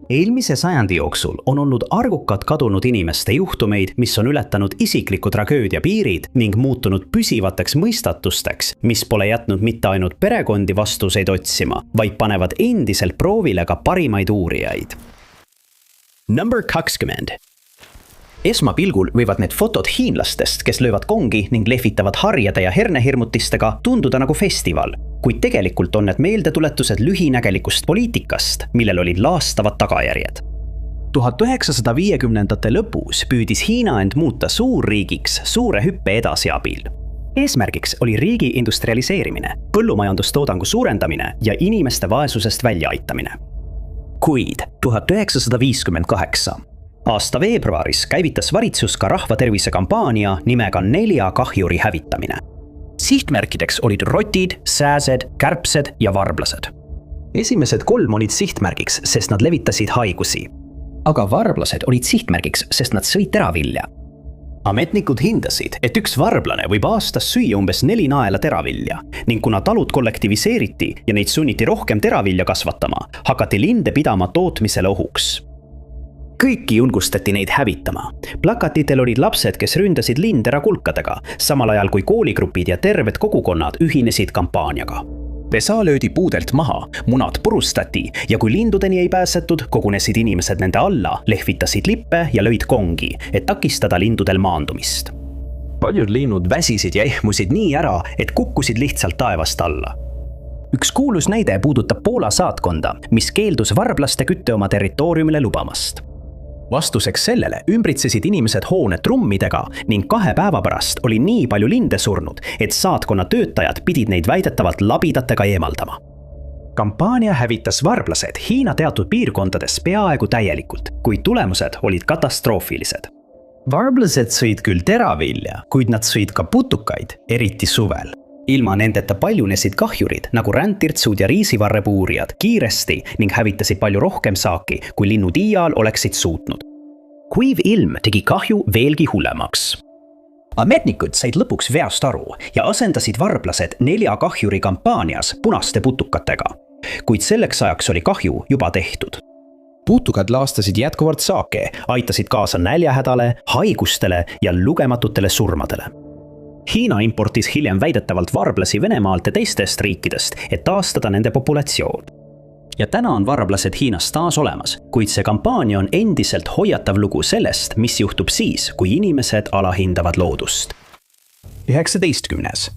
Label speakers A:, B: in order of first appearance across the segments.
A: Eelmise sajandi jooksul on olnud arvukad kadunud inimeste juhtumeid, mis on ületanud isikliku tragöödia piirid ning muutunud püsivateks mõistatusteks, mis pole jätnud mitte ainult perekondi vastuseid otsima, vaid panevad endiselt proovile ka parimaid uurijaid. Number 20. Esmapilgul võivad need fotod hiinlastest, kes löövad kongi ning lehvitavad harjade ja hernehirmutistega, tunduda nagu festival, kuid tegelikult on need meeldetuletused lühinägelikust poliitikast, millel olid laastavad tagajärjed. 1950ndate lõpus püüdis Hiina end muuta suurriigiks suure hüppe edasi abil. Eesmärgiks oli riigi industrialiseerimine, põllumajandustoodangu suurendamine ja inimeste vaesusest välja aitamine. Kuid 1958 aasta veebruaris käivitas valitsus ka rahvatervise kampaania nimega 4 kahjuri hävitamine. Sihtmärkideks olid rotid, sääsed, kärbsed ja varblased. Esimesed 3 olid sihtmärgiks, sest nad levitasid haigusi. Aga varblased olid sihtmärgiks, sest nad sõid teravilja. Ametnikud hindasid, et üks varblane võib aastas süüa umbes 4 naela teravilja ning kuna talud kollektiviseeriti ja neid sunniti rohkem teravilja kasvatama, hakati linde pidama tootmisele ohuks. Kõiki julgustati neid hävitama. Plakatitel olid lapsed, kes ründasid lindera kulkadega, samal ajal kui kooligrupid ja terved kogukonnad ühinesid kampaaniaga. Pesa löödi puudelt maha, munad purustati ja kui lindudeni ei pääsetud, kogunesid inimesed nende alla, lehvitasid lippe ja lõid kongi, et takistada lindudel maandumist. Paljud linnud väsisid ja ehmusid nii ära, et kukkusid lihtsalt taevast alla. Üks kuulus näide puudutab Poola saatkonda, mis keeldus varblaste kütte oma territooriumile lubamast. Vastuseks sellele ümbritsesid inimesed hoone trummidega ning 2 päeva pärast oli nii palju linde surnud, et saatkonna töötajad pidid neid väidetavalt labidatega eemaldama. Kampaania hävitas varblased Hiina teatud piirkondades peaaegu täielikult, kuid tulemused olid katastroofilised. Varblased sõid küll teravilja, kuid nad sõid ka putukaid, eriti suvel. Ilma nendeta paljunesid kahjurid, nagu räntirtsud ja riisivarrepuurijad, kiiresti ning hävitasid palju rohkem saaki, kui linnud iial oleksid suutnud. Kuiv ilm tegi kahju veelgi hullemaks. Ametnikud said lõpuks veast aru ja asendasid varblased 4 kahjuri kampaanias punaste putukatega, kuid selleks ajaks oli kahju juba tehtud. Putukad laastasid jätkuvalt saake, aitasid kaasa näljahädale, haigustele ja lugematutele surmadele. Hiina importis hiljem väidetavalt varblasi Venemaalt ja teistest riikidest, et taastada nende populatsioon. Ja täna on varblased Hiinas taas olemas, kuid see kampaania on endiselt hoiatav lugu sellest, mis juhtub siis, kui inimesed alahindavad loodust. 19.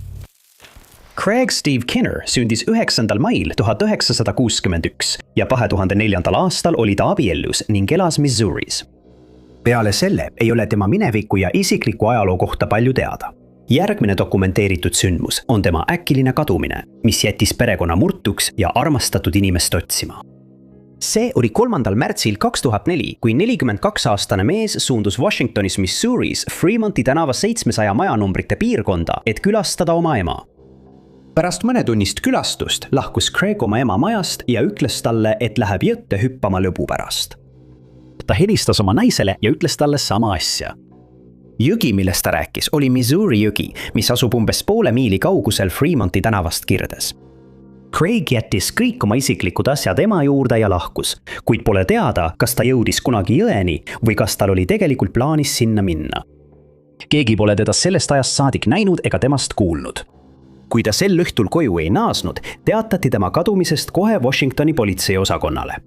A: Craig Steve Kinner sündis 9. mail 1961 ja 2004. aastal oli ta abiellus ning elas Missouris. Peale selle ei ole tema mineviku ja isikliku ajaloo kohta palju teada. Järgmine dokumenteeritud sündmus on tema äkiline kadumine, mis jättis perekonna murtuks ja armastatud inimest otsima. See oli 3. märtsil 2004, kui 42-aastane mees suundus Washingtonis, Missouris Fremonti tänava 700 majanumbrite piirkonda, et külastada oma ema. Pärast mõnetunnist külastust lahkus Craig oma ema majast ja ütles talle, et läheb jõtte hüppama lõbu pärast. Ta helistas oma naisele ja ütles talle sama asja. Jõgi, millest ta rääkis, oli Missouri jõgi, mis asub umbes poole miili kaugusel Fremonti tänavast kirdes. Craig jättis kõik oma isiklikud asjad ema juurde ja lahkus, kuid pole teada, kas ta jõudis kunagi jõeni või kas tal oli tegelikult plaanis sinna minna. Keegi pole teda sellest ajast saadik näinud ega temast kuulnud. Kui ta sel õhtul koju ei naasnud, teatati tema kadumisest kohe Washingtoni politseiosakonnale.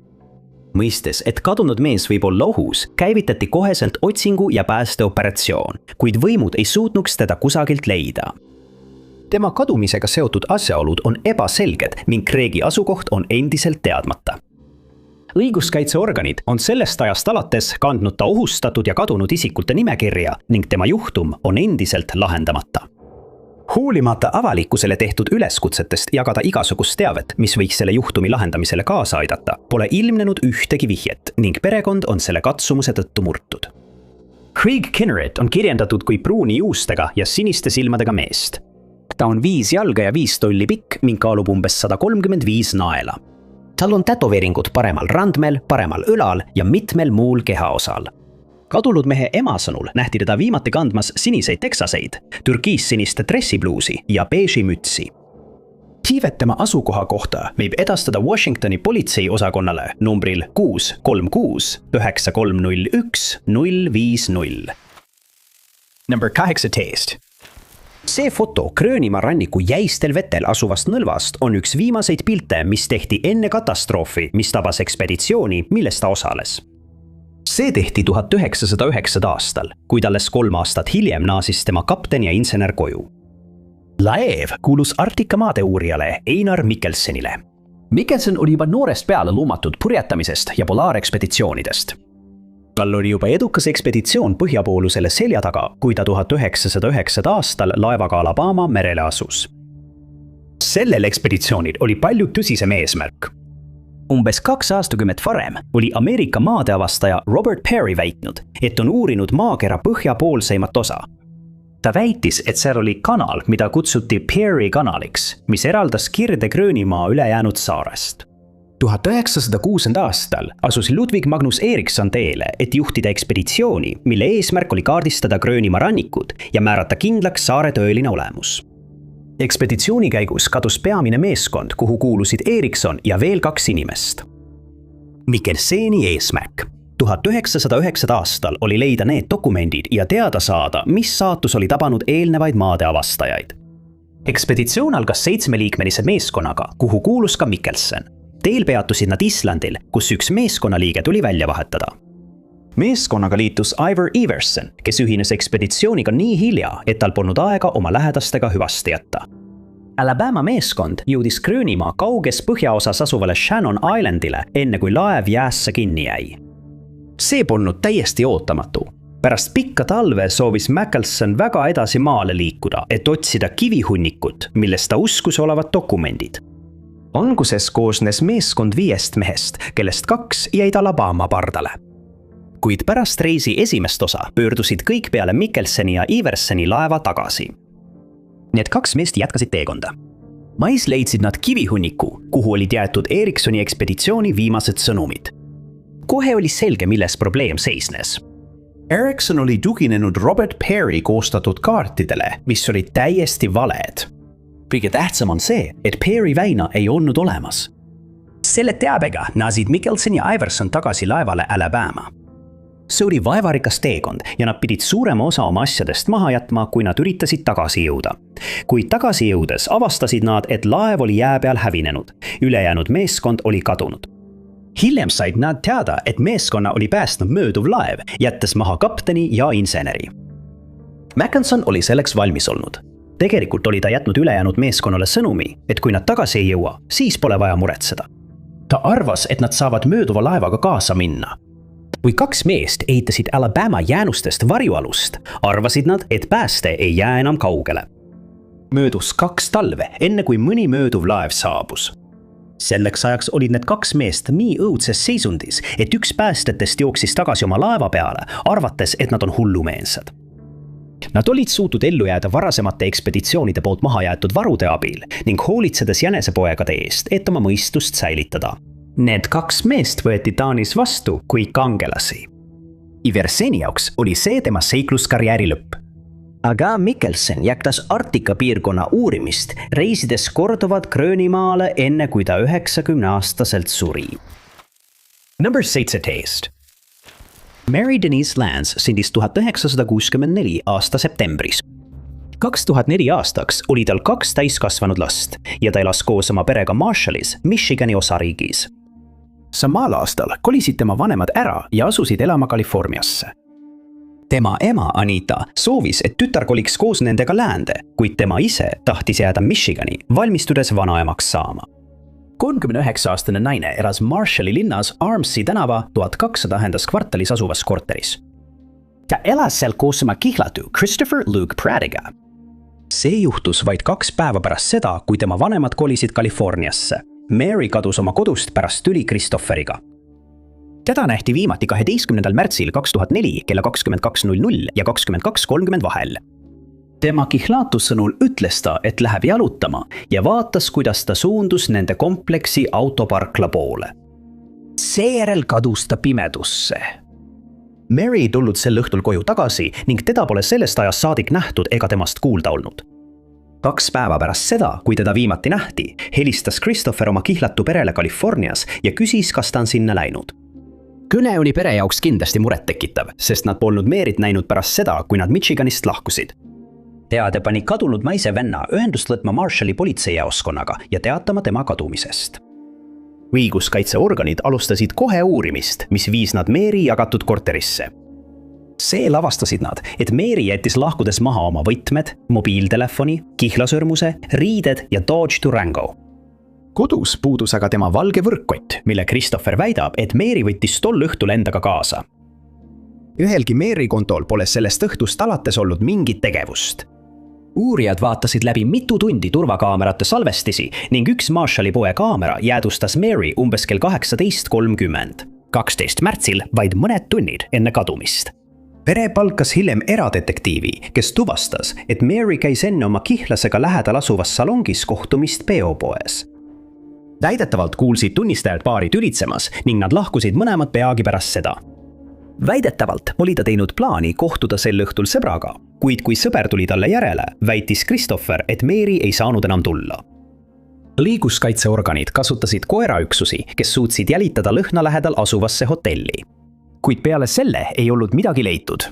A: Mõistes, et kadunud mees võib olla ohus, käivitati koheselt otsingu ja päästeoperatsioon, kuid võimud ei suutnuks teda kusagilt leida. Tema kadumisega seotud asjaolud on ebaselged ning Craigi asukoht on endiselt teadmata. Õiguskaitseorganid on sellest ajast alates kandnud ta ohustatud ja kadunud isikute nimekirja ning tema juhtum on endiselt lahendamata. Hoolimata avalikkusele tehtud üleskutsetest jagada igasugust teavet, mis võiks selle juhtumi lahendamisele kaasa aidata, pole ilmnenud ühtegi vihjet ning perekond on selle katsumuse tõttu murtud. Craig Kinnerit on kirjendatud kui pruuni juustega ja siniste silmadega meest. Ta on 5 jalga ja 5 tolli pikk ning kaalub umbes 135 naela. Tal on tätoveeringud paremal randmel, paremal õlal ja mitmel muul kehaosal. Kadunud mehe ema sõnul nähti teda viimati kandmas siniseid teksaseid, türkiissinist dressipluusi ja beeži mütsi. Tiivet tema asukoha kohta võib edastada Washingtoni politseiosakonnale numbril 636 9301 050. Number 18. See foto Gröönimaa ranniku jäistel vetel asuvast nõlvast on üks viimaseid pilte, mis tehti enne katastroofi, mis tabas ekspeditsiooni, milles ta osales. See tehti 1909. aastal, kuid alles 3 aastat hiljem naasis tema kapten ja insener koju. Laev kuulus Arktika maade uurijale Einar Mikkelsonile. Mikkelson oli juba noorest peale lumatud purjetamisest ja polaarekspeditsioonidest. Tal oli juba edukas ekspeditsioon põhjapoolusele selja taga, kui ta 1909. aastal laevaga Alabama merele asus. Sellel ekspeditsioonil oli palju tõsisem eesmärk. Umbes 2 aastakümmet varem oli Ameerika maadeavastaja Robert Peary väitnud, et on uurinud maakera põhjapoolseimat osa. Ta väitis, et seal oli kanal, mida kutsuti Peary kanaliks, mis eraldas Kirde-Gröönimaa ülejäänud saarest. 1906. aastal asus Ludwig Magnus Eriksson teele, et juhtida ekspeditsiooni, mille eesmärk oli kaardistada Gröönimaa rannikud ja määrata kindlaks saare tõeline olemus. Ekspeditsiooni käigus kadus peamine meeskond, kuhu kuulusid Eriksson ja veel 2 inimest. Mikkelseni eesmärk 1909. aastal oli leida need dokumendid ja teada saada, mis saatus oli tabanud eelnevaid maadeavastajaid. Ekspeditsioon algas 7-liikmelise meeskonnaga, kuhu kuulus ka Mikkelson. Teel peatusid nad Islandil, kus üks meeskonnaliige tuli välja vahetada. Meeskonnaga liitus Ivar Everson, kes ühines ekspeditsiooniga nii hilja, et tal polnud aega oma lähedastega hüvasti jätta. Alabama meeskond jõudis Gröönimaa kauges põhjaosas asuvale Shannon Islandile, enne kui laev jäässe kinni jäi. See polnud täiesti ootamatu. Pärast pikka talve soovis Mikkelson väga edasi maale liikuda, et otsida kivihunnikut, milles ta uskus olevat dokumendid. Alguses koosnes meeskond 5 mehest, kellest 2 jäid Alabama pardale. Kuid pärast reisi esimest osa pöördusid kõik peale Mikkelsoni ja Iversoni laeva tagasi. Need 2 meest jätkasid teekonda. Mais leidsid nad kivihunniku, kuhu olid jäetud Erikssoni ekspeditsiooni viimased sõnumid. Kohe oli selge, milles probleem seisnes. Eriksson oli tuginenud Robert Peary koostatud kaartidele, mis olid täiesti valed. Kõige tähtsam on see, et Peary väina ei olnud olemas. Selle teabega naasid Mikkelson ja Iverson tagasi laevale Alabama. See oli vaevarikas teekond ja nad pidid suurema osa oma asjadest maha jätma, kui nad üritasid tagasi jõuda. Kuid tagasi jõudes avastasid nad, et laev oli jää peal hävinenud. Ülejäänud meeskond oli kadunud. Hiljem said nad teada, et meeskonna oli päästnud mööduv laev, jättes maha kapteni ja inseneri. Mackenson oli selleks valmis olnud. Tegelikult oli ta jätnud ülejäänud meeskonnale sõnumi, et kui nad tagasi ei jõua, siis pole vaja muretseda. Ta arvas, et nad saavad mööduva laevaga kaasa minna. Kui 2 meest ehitasid Alabama jäänustest varjualust, arvasid nad, et pääste ei jää enam kaugele. Möödus 2 talve, enne kui mõni mööduv laev saabus. Selleks ajaks olid need 2 meest nii õudses seisundis, et üks päästetest jooksis tagasi oma laeva peale, arvates, et nad on hullumeelsed. Nad olid suutnud ellu jääda varasemate ekspeditsioonide poolt maha jäetud varude abil ning hoolitsedes jänesepoegade eest, et oma mõistust säilitada. Need 2 meest võeti Taanis vastu kui kangelasi. Iverseni jaoks oli see tema seikluskarjääri lõpp. Aga Mikkelson jätkas Arktika piirkonna uurimist, reisides korduvalt Gröönimaale enne kui ta 90-aastaselt suri. Number 17. Mary Denise Lance sündis 1964 aasta septembris. 2004 aastaks oli tal 2 täiskasvanud last ja ta elas koos oma perega Marshallis, Michigani osariigis. Samal aastal kolisid tema vanemad ära ja asusid elama Californiasse. Tema ema Anita soovis, et tütar koliks koos nendega läände, kuid tema ise tahtis jääda Michigani, valmistudes vanaemaks saama. 39-aastane naine elas Marshalli linnas Armsi tänava 1200 kvartalis asuvas korteris. Ta elas seal koos oma kihlatu Christopher Luke Prattiga. See juhtus vaid 2 päeva pärast seda, kui tema vanemad kolisid Californiasse. Mary kadus oma kodust pärast tüli Christopheriga. Teda nähti viimati 12. märtsil 2004 kella 22:00 ja 22:30 vahel. Tema kihlatu sõnul ütles ta, et läheb jalutama ja vaatas, kuidas ta suundus nende kompleksi autoparkla poole. Seejärel kadus ta pimedusse. Mary ei tulnud sel õhtul koju tagasi ning teda pole sellest ajast saadik nähtud ega temast kuulda olnud. 2 päeva pärast seda, kui teda viimati nähti, helistas Christopher oma kihlatu perele Californias ja küsis, kas ta on sinna läinud. Kõne oli pere jaoks kindlasti murettekitav, sest nad polnud Maryt näinud pärast seda, kui nad Michiganist lahkusid. Teade pani kadunud naise venna ühendust võtma Marshalli politseijaoskonnaga ja teatama tema kadumisest. Õiguskaitseorganid alustasid kohe uurimist, mis viis nad Mary jagatud korterisse. Seel avastasid nad, et Mary jättis lahkudes maha oma võtmed, mobiiltelefoni, kihlasõrmuse, riided ja Dodge Durango. Kodus puudus aga tema valge võrkkott, mille Christopher väidab, et Mary võttis tol õhtul endaga kaasa. Ühelgi Mary kontol pole sellest õhtust alates olnud mingit tegevust. Uurijad vaatasid läbi mitu tundi turvakaamerate salvestisi ning üks Marshalli poe kaamera jäädustas Mary umbes kell 18:30. 12 märtsil vaid mõned tunnid enne kadumist. Pere palkas hiljem eradetektiivi, kes tuvastas, et Mary käis enne oma kihlasega lähedal asuvas salongis kohtumist peopoes. Väidetavalt kuulsid tunnistajad paari tülitsemas ning nad lahkusid mõlemad peagi pärast seda. Väidetavalt oli ta teinud plaani kohtuda sel õhtul sõbraga, kuid kui sõber tuli talle järele, väitis Christopher, et Mary ei saanud enam tulla. Õiguskaitseorganid kasutasid koeraüksusi, kes suutsid jälitada lõhna lähedal asuvasse hotelli. Kuid peale selle ei olnud midagi leitud.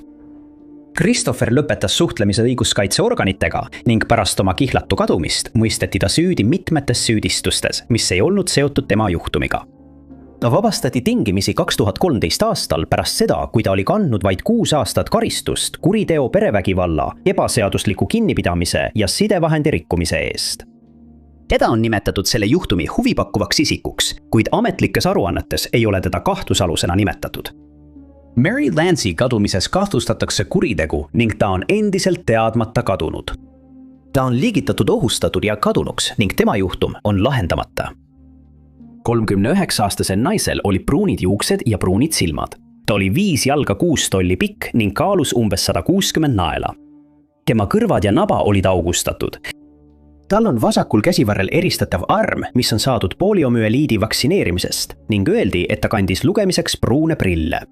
A: Christopher lõpetas suhtlemise õiguskaitseorganitega ning pärast oma kihlatu kadumist mõisteti ta süüdi mitmetes süüdistustes, mis ei olnud seotud tema juhtumiga. Ta vabastati tingimisi 2013 aastal pärast seda, kui ta oli kandnud vaid 6 aastat karistust kuriteo perevägivalla, ebaseadusliku kinnipidamise ja sidevahendi rikkumise eest. Teda on nimetatud selle juhtumi huvipakkuvaks isikuks, kuid ametlikes aruannetes ei ole teda kahtlusalusena nimetatud. Mary Lance'i kadumises kahtlustatakse kuritegu ning ta on endiselt teadmata kadunud. Ta on liigitatud ohustatud ja kadunuks ning tema juhtum on lahendamata. 39-aastasel naisel oli pruunid juuksed ja pruunid silmad. Ta oli 5 jalga 6 tolli pikk ning kaalus umbes 160 naela. Tema kõrvad ja naba olid augustatud. Tal on vasakul käsivarrel eristatav arm, mis on saadud poliomüeliidi vaktsineerimisest ning öeldi, et ta kandis lugemiseks pruune prille.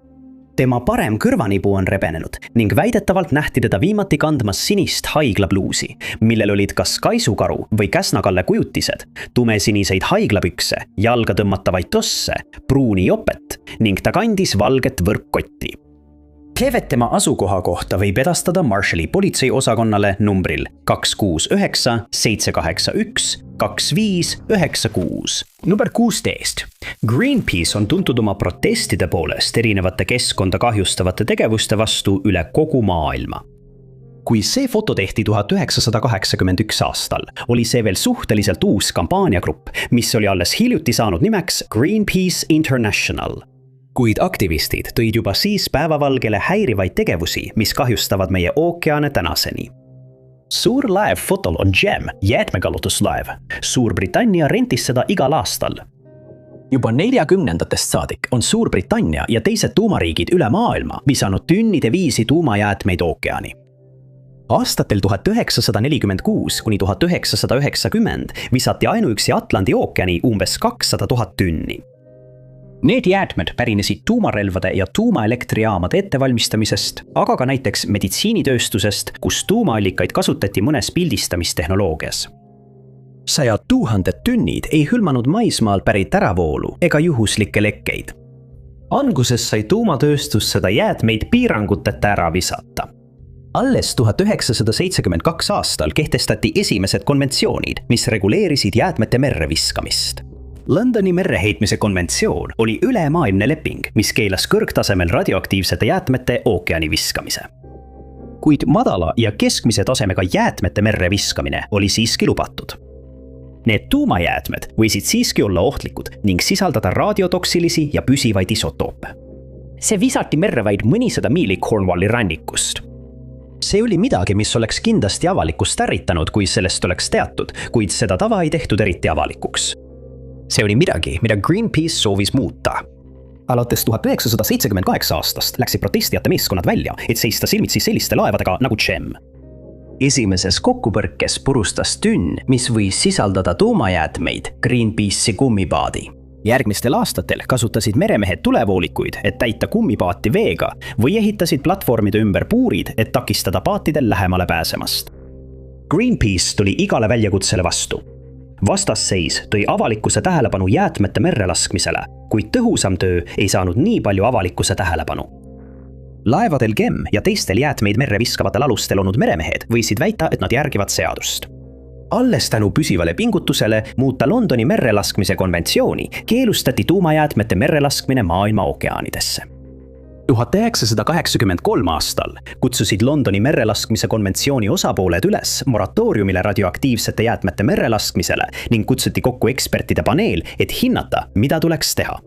A: Tema parem kõrvanibu on rebenenud ning väidetavalt nähti teda viimati kandmas sinist haiglabluusi, millel olid kas kaisukaru või käsnakalle kujutised, tumesiniseid haiglapükse, jalga tõmmatavaid tosse, pruuni jopet ning ta kandis valget võrkkotti. Teavet tema asukoha kohta võib edastada Marshalli politseiosakonnale numbril 269 781 2596. Number 16. Greenpeace on tuntud oma protestide poolest erinevate keskkonda kahjustavate tegevuste vastu üle kogu maailma. Kui see foto tehti 1981 aastal, oli see veel suhteliselt uus kampaaniagrupp, mis oli alles hiljuti saanud nimeks Greenpeace International. Kuid aktivistid tõid juba siis päevavalgele häirivaid tegevusi, mis kahjustavad meie ookeane tänaseni. Suur laev fotol on GEM, jäätmekasutuslaev. Suurbritannia rentis seda igal aastal. Juba 40-ndatest saadik on Suurbritannia ja teised tuumariigid üle maailma visanud tünnide viisi tuumajäätmeid ookeani. Aastatel 1946 kuni 1990 visati ainuüksi Atlandi ookeani umbes 200 000 tünni. Need jäätmed pärinesid tuumarelvade ja tuumaelektrijaamade ettevalmistamisest, aga ka näiteks meditsiinitööstusest, kus tuumaallikaid kasutati mõnes pildistamistehnoloogias. 100 000 tünnid ei hõlmanud maismaal pärit äravoolu ega juhuslikke lekkeid. Alguses sai tuumatööstus seda jäätmeid piiranguteta ära visata. Alles 1972 aastal kehtestati esimesed konventsioonid, mis reguleerisid jäätmete merre viskamist. Londoni merreheitmise konventsioon oli ülemaailmne leping, mis keelas kõrgtasemel radioaktiivsete jäätmete ookeani viskamise. Kuid madala ja keskmise tasemega jäätmete merre viskamine oli siiski lubatud. Need tuumajäätmed võisid siiski olla ohtlikud ning sisaldada radiotoksilisi ja püsivaid isotoope. See visati merre vaid mõnisada miili Cornwalli rannikust. See oli midagi, mis oleks kindlasti avalikkust ärritanud, kui sellest oleks teatud, kuid seda tava ei tehtud eriti avalikuks. See oli midagi, mida Greenpeace soovis muuta. Alates 1978 aastast läksid protestijate meeskonnad välja, et seista silmitsi selliste laevadega nagu GEM. Esimeses kokkupõrkes purustas tünn, mis võis sisaldada tuumajäätmeid, Greenpeace'i kummipaadi. Järgmistel aastatel kasutasid meremehed tulevoolikuid, et täita kummipaati veega või ehitasid platvormide ümber puurid, et takistada paatidel lähemale pääsemast. Greenpeace tuli igale väljakutsele vastu. Vastasseis tõi avalikkuse tähelepanu jäätmete merre laskmisele, kuid tõhusam töö ei saanud nii palju avalikkuse tähelepanu. Laevadel GEM ja teistel jäätmeid merre viskavatel alustel olnud meremehed võisid väita, et nad järgivad seadust. Alles tänu püsivale pingutusele muuta Londoni merrelaskmise konventsiooni keelustati tuumajäätmete merrelaskmine maailma ookeanidesse. 1983 aastal kutsusid Londoni merrelaskmise konventsiooni osapooled üles moratooriumile radioaktiivsete jäätmete merrelaskmisele ning kutsuti kokku ekspertide paneel, et hinnata, mida tuleks teha.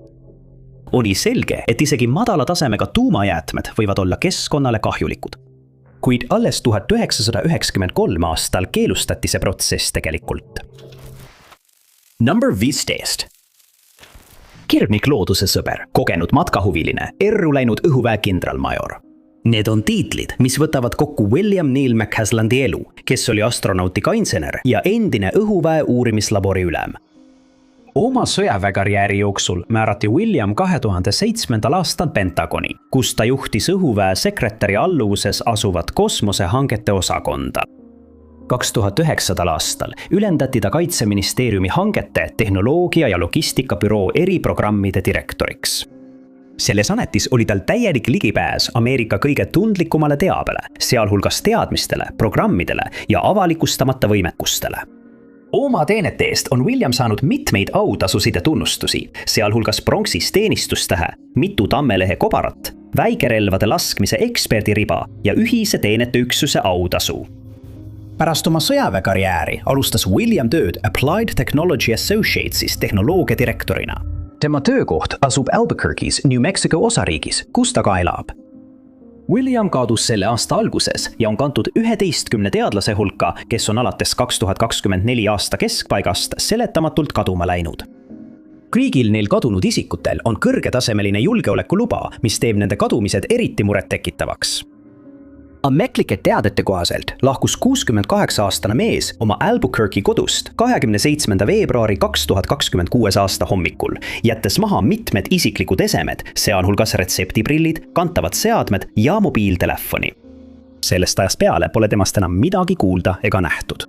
A: Oli selge, et isegi madala tasemega tuumajäätmed võivad olla keskkonnale kahjulikud. Kuid alles 1993 aastal keelustati see protsess tegelikult. Number 15. Kirgnik looduse sõber, kogenud matkahuviline, erru läinud õhuväe kindralmajor. Need on tiitlid, mis võtavad kokku William Neil McCaslandi elu, kes oli astronautika-insener ja endine õhuväe uurimislabori ülem. Oma sõjaväekarjääri jooksul määrati William 2007. aastal Pentagoni, kus ta juhtis õhuväe sekretäri alluvuses asuvat kosmosehangete osakonda. 2009. aastal ülendati ta Kaitseministeeriumi hangete, tehnoloogia ja logistikabüroo eriprogrammide direktoriks. Selles ametis oli tal täielik ligipääs Ameerika kõige tundlikumale teabele, sealhulgas teadmistele, programmidele ja avalikustamata võimekustele. Oma teenete eest on William saanud mitmeid autasusid ja tunnustusi, sealhulgas pronksist teenistustähe, mitu tammelehe kobarat, väikerelvade laskmise eksperdiriba ja ühise teenete üksuse autasu. Pärast oma sõjaväekarjääri alustas William tööd Applied Technology Associates'is tehnoloogia direktorina. Tema töökoht asub Albuquerque'is, New Mexico osariigis, kus ta ka elab. William kaadus selle aasta alguses ja on kantud 11 teadlase hulka, kes on alates 2024 aasta keskpaigast seletamatult kaduma läinud. Kõigil neil kadunud isikutel on kõrgetasemeline julgeolekuluba, mis teeb nende kadumised eriti murettekitavaks. Ametlike teadete kohaselt lahkus 68-aastane mees oma Albuquerque kodust 27. veebruari 2026 aasta hommikul, jättes maha mitmed isiklikud esemed, sealhulgas retseptiprillid, kantavad seadmed ja mobiiltelefoni. Sellest ajast peale pole temast enam midagi kuulda ega nähtud.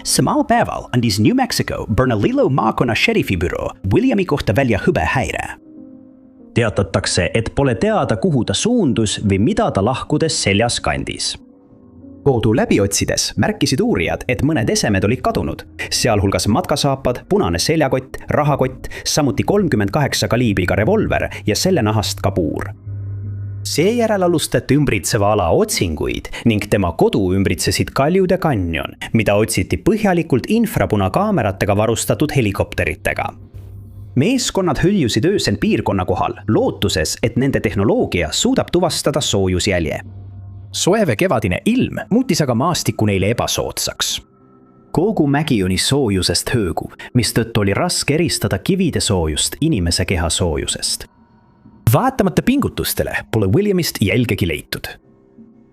A: Samal päeval andis New Mexico Bernalillo maakonna šerifibüroo Williami kohta välja hõbehäire. Teatatakse, et pole teada, kuhu ta suundus või mida ta lahkudes seljas kandis. Kodu läbi otsides märkisid uurijad, et mõned esemed olid kadunud, sealhulgas matkasaapad, punane seljakott, rahakott, samuti 38 kaliibriga revolver ja selle nahast kabuur. Seejärel alustati ümbritseva ala otsinguid ning tema kodu ümbritsesid kaljud ja kanjon, mida otsiti põhjalikult infrapunakaameratega varustatud helikopteritega. Meeskonnad hõljusid öösel piirkonna kohal, lootuses, et nende tehnoloogia suudab tuvastada soojusjälje. Soeve kevadine ilm muutis aga maastiku neile ebasoodsaks. Kogu mägi oli soojusest hõõguv, mistõttu oli raske eristada kivide soojust inimese keha soojusest. Vaatamata pingutustele pole Williamist jälgegi leitud.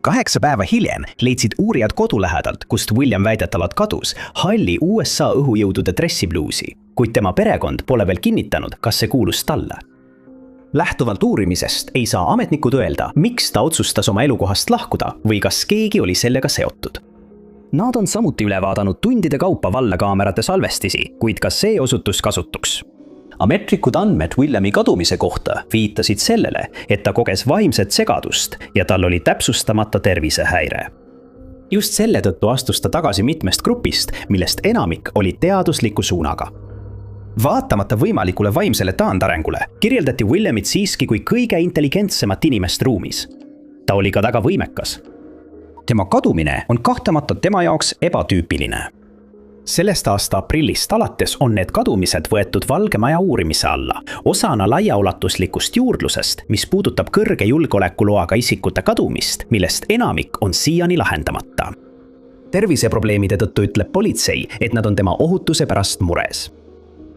A: 8 päeva hiljem leidsid uurijad kodu lähedalt, kust William väidetavalt kadus, halli USA õhujõudude dressipluusi, kuid tema perekond pole veel kinnitanud, kas see kuulus talle. Lähtuvalt uurimisest ei saa ametnikud öelda, miks ta otsustas oma elukohast lahkuda või kas keegi oli sellega seotud. Nad on samuti üle vaadanud tundide kaupa vallakaamerate salvestisi, kuid ka see osutus kasutuks. Ametrikud andmed Williami kadumise kohta viitasid sellele, et ta koges vaimset segadust ja tal oli täpsustamata tervisehäire. Just selle tõttu astus ta tagasi mitmest grupist, millest enamik oli teadusliku suunaga. Vaatamata võimalikule vaimsele taandarengule kirjeldati Williamit siiski kui kõige intelligentsemat inimest ruumis. Ta oli ka väga võimekas. Tema kadumine on kahtlemata tema jaoks ebatüüpiline. Sellest aasta aprillist alates on need kadumised võetud Valge Maja uurimise alla, osana laiaulatuslikust juurdlusest, mis puudutab kõrge julgeolekuloaga isikute kadumist, millest enamik on siiani lahendamata. Terviseprobleemide tõttu ütleb politsei, et nad on tema ohutuse pärast mures.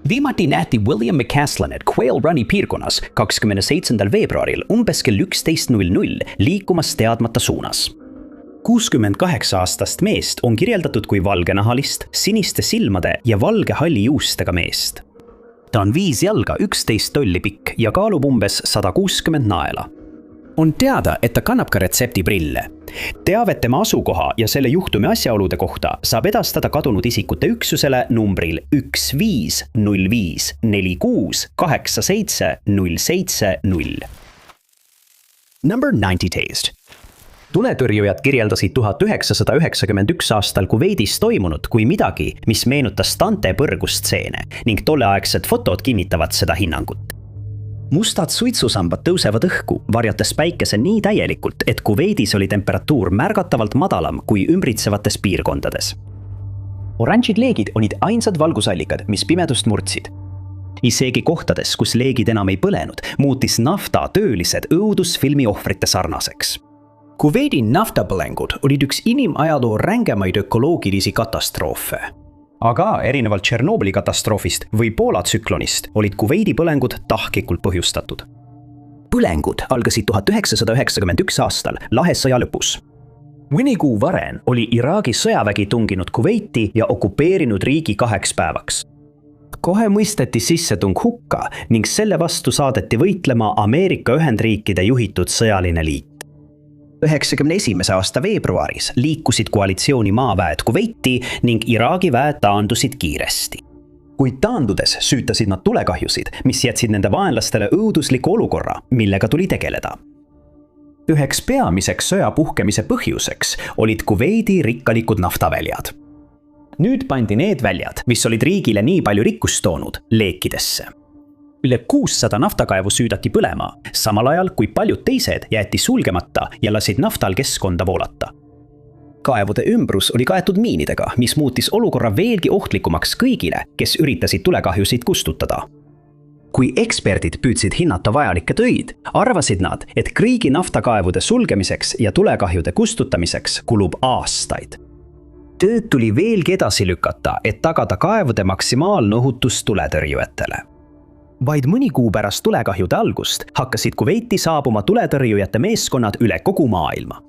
A: Viimati nähti William McCaslanet Quail Run'i piirkonnas 27. veebruaril umbes kell 11:00 liikumas teadmata suunas. 68-aastast meest on kirjeldatud kui valgenahalist, siniste silmade ja valge halli juustega meest. Ta on 5 jalga 11 tolli pikk ja kaalub umbes 160 naela. On teada, et ta kannab ka retseptiprille. Teavet tema asukoha ja selle juhtumi asjaolude kohta saab edastada kadunud isikute üksusele numbril 1505468707. Number 90 taste. Tuletõrjujad kirjeldasid 1991 aastal Kuveidis toimunut kui midagi, mis meenutas Dante põrgustseene ning tolleaegsed fotod kinnitavad seda hinnangut. Mustad suitsusambad tõusevad õhku, varjates päikese nii täielikult, et Kuveidis oli temperatuur märgatavalt madalam kui ümbritsevates piirkondades. Oranžid leegid olid ainsad valgusallikad, mis pimedust murdsid. Isegi kohtades, kus leegid enam ei põlenud, muutis nafta töölised õudusfilmi ohvrite sarnaseks. Kuveidi naftapõlengud olid üks inimajaloo rängemaid ökoloogilisi katastroofe. Aga erinevalt Tšernobõli katastroofist või Poola tsüklonist olid Kuveidi põlengud tahklikult põhjustatud. Põlengud algasid 1991 aastal lahesõja lõpus. Mõni kuu varem oli Iraagi sõjavägi tunginud Kuveiti ja okupeerinud riigi 2 päevaks. Kohe mõisteti sissetung hukka ning selle vastu saadeti võitlema Ameerika Ühendriikide juhitud sõjaline liit. 1991. aasta veebruaris liikusid koalitsiooni maaväed Kuveiti ning Iraagi väed taandusid kiiresti. Kuid taandudes süütasid nad tulekahjusid, mis jätsid nende vaenlastele õudusliku olukorra, millega tuli tegeleda. Üheks peamiseks sõja puhkemise põhjuseks olid Kuveidi rikkalikud naftaväljad. Nüüd pandi need väljad, mis olid riigile nii palju rikkust toonud, leekidesse. Üle 600 naftakaevu süüdati põlema, samal ajal kui paljud teised jäeti sulgemata ja lasid naftal keskkonda voolata. Kaevude ümbrus oli kaetud miinidega, mis muutis olukorra veelgi ohtlikumaks kõigile, kes üritasid tulekahjusid kustutada. Kui eksperdid püüdsid hinnata vajalikke töid, arvasid nad, et kriigi naftakaevude sulgemiseks ja tulekahjude kustutamiseks kulub aastaid. Tööd tuli veelgi edasi lükata, et tagada kaevude maksimaalne ohutus tuletõrjujatele. Vaid mõni kuu pärast tulekahjude algust hakkasid Kuveiti saabuma tuletõrjujate meeskonnad üle kogu maailma.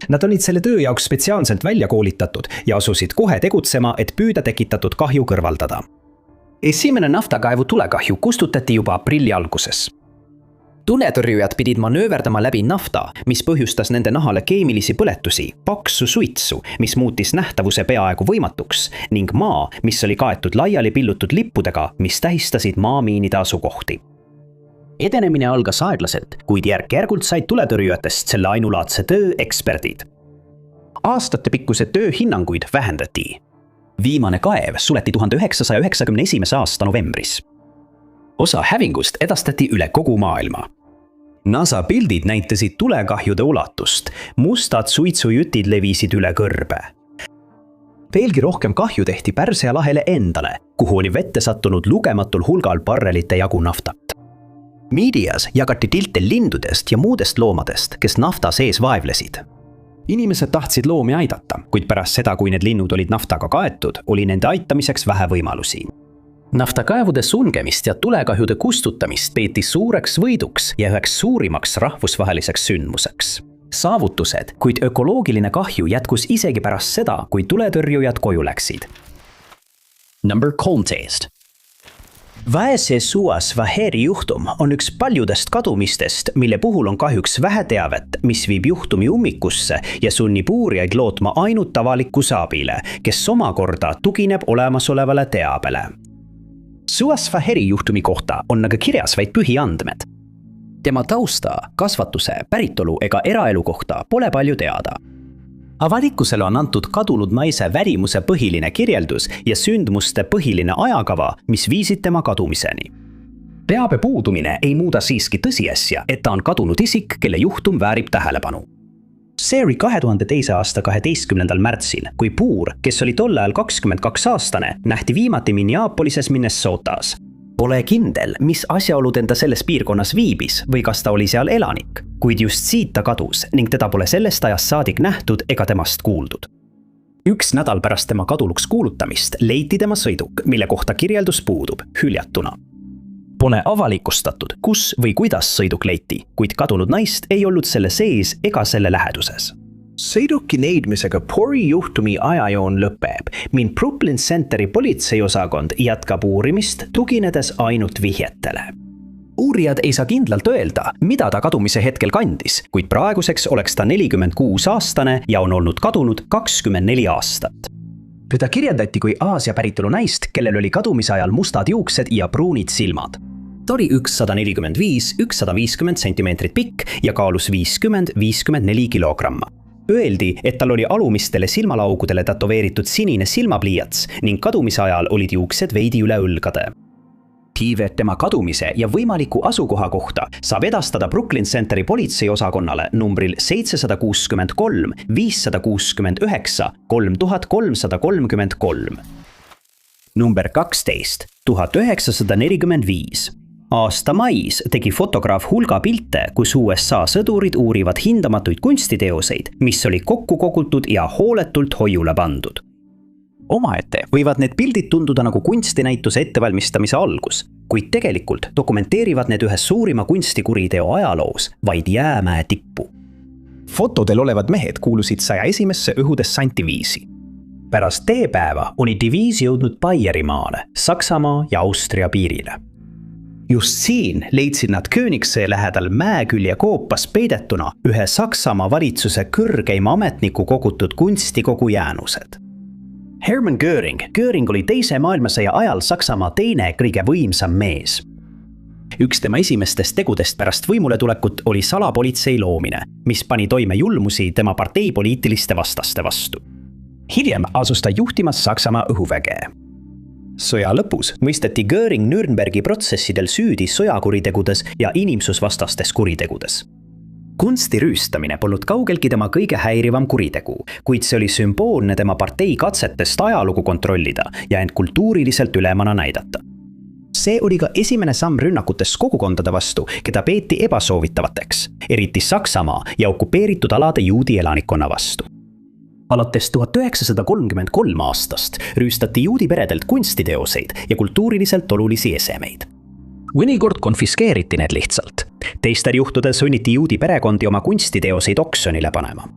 A: Nad olid selle töö jaoks spetsiaalselt välja koolitatud ja asusid kohe tegutsema, et püüda tekitatud kahju kõrvaldada. Esimene naftakaevu tulekahju kustutati juba aprilli alguses. Tuletõrjujad pidid manööverdama läbi nafta, mis põhjustas nende nahale keemilisi põletusi, paksu suitsu, mis muutis nähtavuse peaaegu võimatuks, ning maa, mis oli kaetud laiali pillutud lippudega, mis tähistasid maamiinide asukohti. Edenemine algas aeglaselt, kuid järk-järgult said tuletõrjujatest selle ainulaadse töö eksperdid. Aastatepikkused tööhinnanguid vähendati. Viimane kaev suleti 1991. aasta novembris. Osa hävingust edastati üle kogu maailma. NASA pildid näitasid tulekahjude ulatust, mustad suitsujütid levisid üle kõrbe. Veelgi rohkem kahju tehti Pärsia lahele endale, kuhu oli vette sattunud lugematul hulgal barrelite jagu naftat. Meedias jagati pilte lindudest ja muudest loomadest, kes nafta sees vaevlesid. Inimesed tahtsid loomi aidata, kuid pärast seda, kui need linnud olid naftaga kaetud, oli nende aitamiseks vähe võimalusi. Naftakaevude sulgemist ja tulekahjude kustutamist peeti suureks võiduks ja üheks suurimaks rahvusvaheliseks sündmuseks. Saavutused, kuid ökoloogiline kahju jätkus isegi pärast seda, kui tuletõrjujad koju läksid. Number 13. Vaese Suas Vaheri juhtum on üks paljudest kadumistest, mille puhul on kahjuks vähe teavet, mis viib juhtumi ummikusse ja sunnib uurijaid lootma ainult avalikkuse abile, kes omakorda tugineb olemasolevale teabele. Suas Vaheri juhtumi kohta on aga kirjas vaid põhiandmed. Tema tausta, kasvatuse, päritolu ega eraelu kohta pole palju teada. Avalikkusele on antud kadunud naise värimuse põhiline kirjeldus ja sündmuste põhiline ajakava, mis viisid tema kadumiseni. Teabe puudumine ei muuda siiski tõsiasja, et ta on kadunud isik, kelle juhtum väärib tähelepanu. See oli 2002. aasta 12. märtsil, kui Puur, kes oli tol ajal 22 aastane, nähti viimati Minneapolises, Minnesotas. Pole kindel, mis asjaolud enda selles piirkonnas viibis või kas ta oli seal elanik, kuid just siit ta kadus ning teda pole sellest ajast saadik nähtud ega temast kuuldud. Üks nädal pärast tema kaduluks kuulutamist leiti tema sõiduk, mille kohta kirjeldus puudub, hüljatuna. Pole avalikustatud, kus või kuidas sõiduk leiti, kuid kadunud naist ei olnud selle sees ega selle läheduses. Sõiduki leidmisega Pori juhtumi ajajoon lõpeb, ning Brooklyn Centeri politseiosakond jätkab uurimist, tuginedes ainult vihjetele. uurijad ei saa kindlalt öelda, mida ta kadumise hetkel kandis, kuid praeguseks oleks ta 46-aastane ja on olnud kadunud 24 aastat. Teda kirjeldati kui Aasia päritolu naist, kellel oli kadumise ajal mustad juuksed ja pruunid silmad. Ta oli 145–150 cm pikk ja kaalus 50–54 kilogramma. Öeldi, et tal oli alumistele silmalaugudele tätoveeritud sinine silmapliiats ning kadumise ajal olid juuksed veidi üle õlgade. Tiive tema kadumise ja võimaliku asukoha kohta saab edastada Brooklyn Centeri politseiosakonnale numbril 763 569 3333. Number 12, 1945. Aasta mais tegi fotograaf hulga pilte, kus USA sõdurid uurivad hindamatuid kunstiteoseid, mis oli kokku kogutud ja hooletult hoiule pandud. Omaette võivad need pildid tunduda nagu kunstinäituse ettevalmistamise algus, kuid tegelikult dokumenteerivad need ühe suurima kunstikuriteo ajaloos vaid jäämäe tippu. Fotodel olevad mehed kuulusid 101. õhudessantiviisi. Pärast teepäeva oli diviis jõudnud Baierimaale, Saksamaa ja Austria piirile. Just siin leidsid nad Königsee lähedal mäekülje koopas peidetuna ühe Saksamaa valitsuse kõrgeima ametniku kogutud kunstikogu jäänused. Hermann Göring oli teise maailmasõja ajal Saksamaa teine kõige võimsam mees. Üks tema esimestest tegudest pärast võimuletulekut oli salapolitsei loomine, mis pani toime julmusi tema partei poliitiliste vastaste vastu. Hiljem asus ta juhtimas Saksamaa õhuväge. Sõja lõpus mõisteti Göring Nürnbergi protsessidel süüdi sõjakuritegudes ja inimsusvastastes kuritegudes. Kunsti rüüstamine polnud kaugeltki tema kõige häirivam kuritegu, kuid see oli sümboolne tema partei katsetest ajalugu kontrollida ja end kultuuriliselt ülemana näidata. See oli ka esimene samm rünnakutest kogukondade vastu, keda peeti ebasoovitavateks, eriti Saksamaa ja okupeeritud alade juudi elanikkonna vastu. Alates 1933 aastast rüüstati juudi peredelt kunstiteoseid ja kultuuriliselt olulisi esemeid. Mõnikord konfiskeeriti need lihtsalt. Teistel juhtudel sunniti juudi perekondi oma kunstiteoseid oksjonile panema.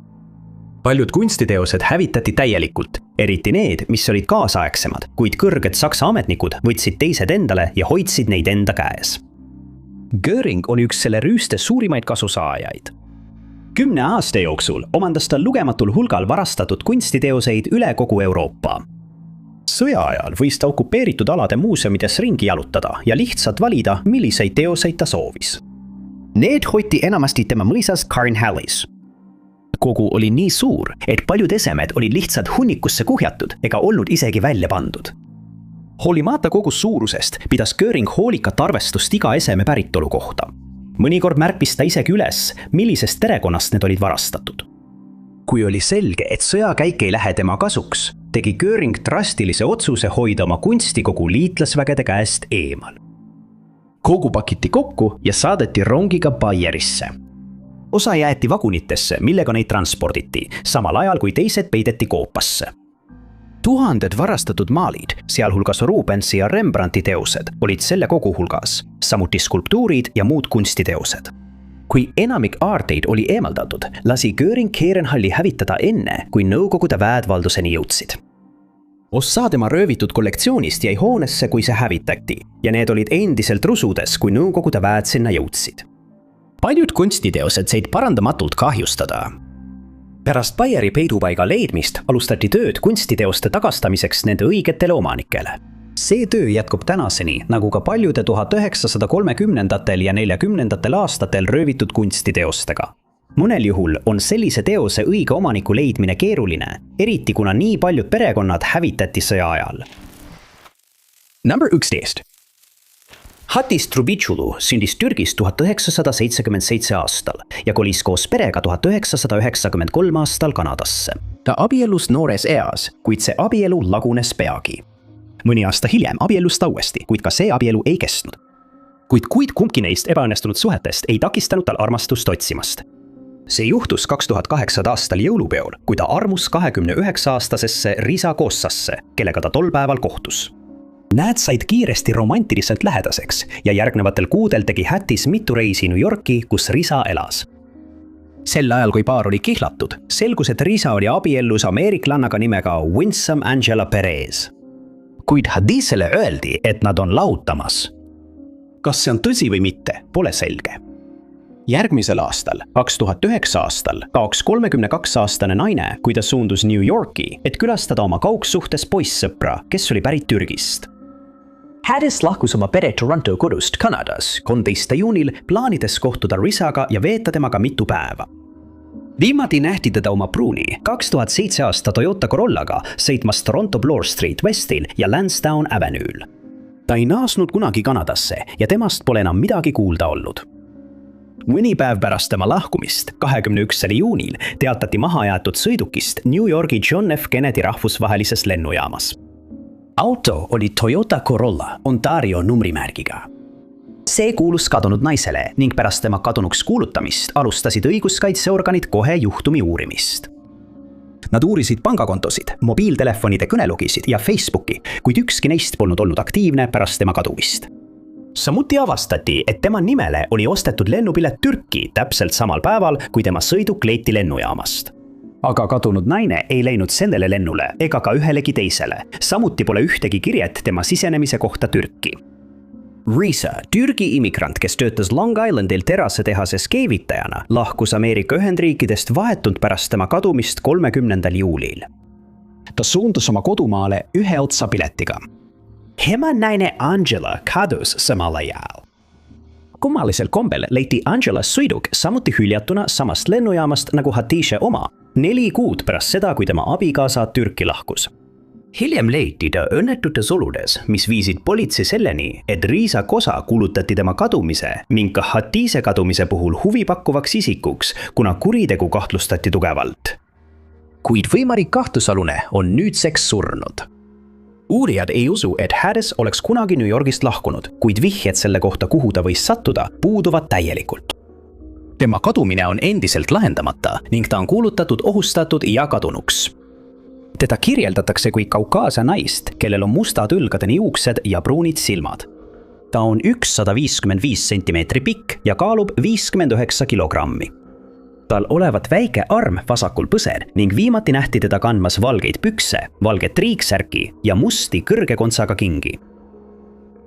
A: Paljud kunstiteosed hävitati täielikult, eriti need, mis olid kaasaegsemad, kuid kõrged Saksa ametnikud võtsid teised endale ja hoidsid neid enda käes. Göring oli üks selle rüüste suurimaid kasusaajaid. 10 aasta jooksul omandas ta lugematul hulgal varastatud kunstiteoseid üle kogu Euroopa. Sõja ajal võis ta okupeeritud alade muuseumides ringi jalutada ja lihtsalt valida, milliseid teoseid ta soovis. Need hoiti enamasti tema mõisas Carnhallis. Kogu oli nii suur, et paljud esemed olid lihtsalt hunnikusse kuhjatud ega olnud isegi välja pandud. Hoolimata kogu suurusest pidas Göring hoolikat arvestust iga eseme päritolu kohta. Mõnikord märkis ta isegi üles, millisest perekonnast need olid varastatud. Kui oli selge, et sõjakäik ei lähe tema kasuks, tegi Göring drastilise otsuse hoida oma kunstikogu liitlasvägede käest eemal. Kogu pakiti kokku ja saadeti rongiga Baierisse. Osa jäeti vagunitesse, millega neid transporditi, samal ajal kui teised peideti koopasse. Tuhanded varastatud maalid, sealhulgas Rubensi ja Rembrandti teosed, olid selle kogu hulgas, samuti skulptuurid ja muud kunstiteosed. Kui enamik aarteid oli eemaldatud, lasi Göring Ehrenhalli hävitada enne, kui Nõukogude väed valduseni jõudsid. Osa tema röövitud kollektsioonist jäi hoonesse, kui see hävitati, ja need olid endiselt rusudes, kui Nõukogude väed sinna jõudsid. Paljud kunstiteosed said parandamatult kahjustada. Pärast Baieri peidupaiga leidmist alustati tööd kunstiteoste tagastamiseks nende õigetele omanikele. See töö jätkub tänaseni, nagu ka paljude 1930-ndatel ja 40-ndatel aastatel röövitud kunstiteostega. Mõnel juhul on sellise teose õige omaniku leidmine keeruline, eriti kuna nii paljud perekonnad hävitati sõja ajal. Number 11. Hatis Trubitšulu sündis Türgis 1977 aastal ja kolis koos perega 1993 aastal Kanadasse. Ta abiellus noores eas, kuid see abielu lagunes peagi. Mõni aasta hiljem abiellus ta uuesti, kuid ka see abielu ei kestnud. Kuid kumbki neist ebaõnnestunud suhetest ei takistanud tal armastust otsimast. See juhtus 2008 aastal jõulupeol, kui ta armus 29-aastasesse Risa Kossasse, kellega ta tol päeval kohtus. Nad said kiiresti romantiliselt lähedaseks ja järgnevatel kuudel tegi Hattis mitu reisi New Yorki, kus Risa elas. Sel ajal, kui paar oli kihlatud, selgus, et Risa oli abiellus ameeriklannaga nimega Winsome Angela Perez. Kuid Hattisele öeldi, et nad on lahutamas. Kas see on tõsi või mitte, pole selge. Järgmisel aastal, 2009 aastal, kaoks 32-aastane naine, kui ta suundus New Yorki, et külastada oma kaugsuhtes poissõpra, kes oli pärit Türgist. Hadis lahkus oma pere Toronto kodust Kanadas 13. juunil, plaanides kohtuda Rizaga ja veeta temaga mitu päeva. Viimati nähti teda oma pruuni 2007 aasta Toyota Corollaga sõitmas Toronto Bloor Street Westil ja Lansdowne Avenue'l. Ta ei naasnud kunagi Kanadasse ja temast pole enam midagi kuulda olnud. Mõni päev pärast tema lahkumist, 21. juunil, teatati mahajäetud sõidukist New Yorgi John F. Kennedy rahvusvahelises lennujaamas. Auto oli Toyota Corolla Ontario numbrimärgiga. See kuulus kadunud naisele ning pärast tema kadunuks kuulutamist alustasid õiguskaitseorganid kohe juhtumi uurimist. Nad uurisid pangakontosid, mobiiltelefonide kõnelogisid ja Facebooki, kuid ükski neist polnud olnud aktiivne pärast tema kadumist. Samuti avastati, et tema nimele oli ostetud lennupilet Türki täpselt samal päeval, kui tema sõiduk leiti lennujaamast. Aga kadunud naine ei läinud sellele lennule ega ka ühelegi teisele. Samuti pole ühtegi kirjet tema sisenemise kohta Türki. Riza, Türgi immigrant, kes töötas Long Islandil terasetehases keevitajana, lahkus Ameerika Ühendriikidest vahetult pärast tema kadumist 30. juulil. Ta suundus oma kodumaale ühe otsa piletiga. Hema naine Angela kadus samal ajal. Kummalisel kombel leiti Angela sõiduk samuti hüljatuna samast lennujaamast nagu Hatice oma, 4 kuud pärast seda, kui tema abikaasa Türki lahkus. Hiljem leiti ta õnnetutes oludes, mis viisid politsei selleni, et Riza Kosa kuulutati tema kadumise ning ka Hatice kadumise puhul huvipakkuvaks isikuks, kuna kuritegu kahtlustati tugevalt. Kuid võimalik kahtlusalune on nüüdseks surnud. Uurijad ei usu, et Hadis oleks kunagi New Yorgist lahkunud, kuid vihjed selle kohta, kuhu ta võis sattuda, puuduvad täielikult. Tema kadumine on endiselt lahendamata ning ta on kuulutatud ohustatud ja kadunuks. Teda kirjeldatakse kui Kaukaasia naist, kellel on mustad õlgadeni juuksed ja pruunid silmad. Ta on 155 centimeetri pikk ja kaalub 59 kilogrammi. Tal olevat väike arm vasakul põsel ning viimati nähti teda kandmas valgeid pükse, valget triiksärki ja musti kõrge kontsaga kingi.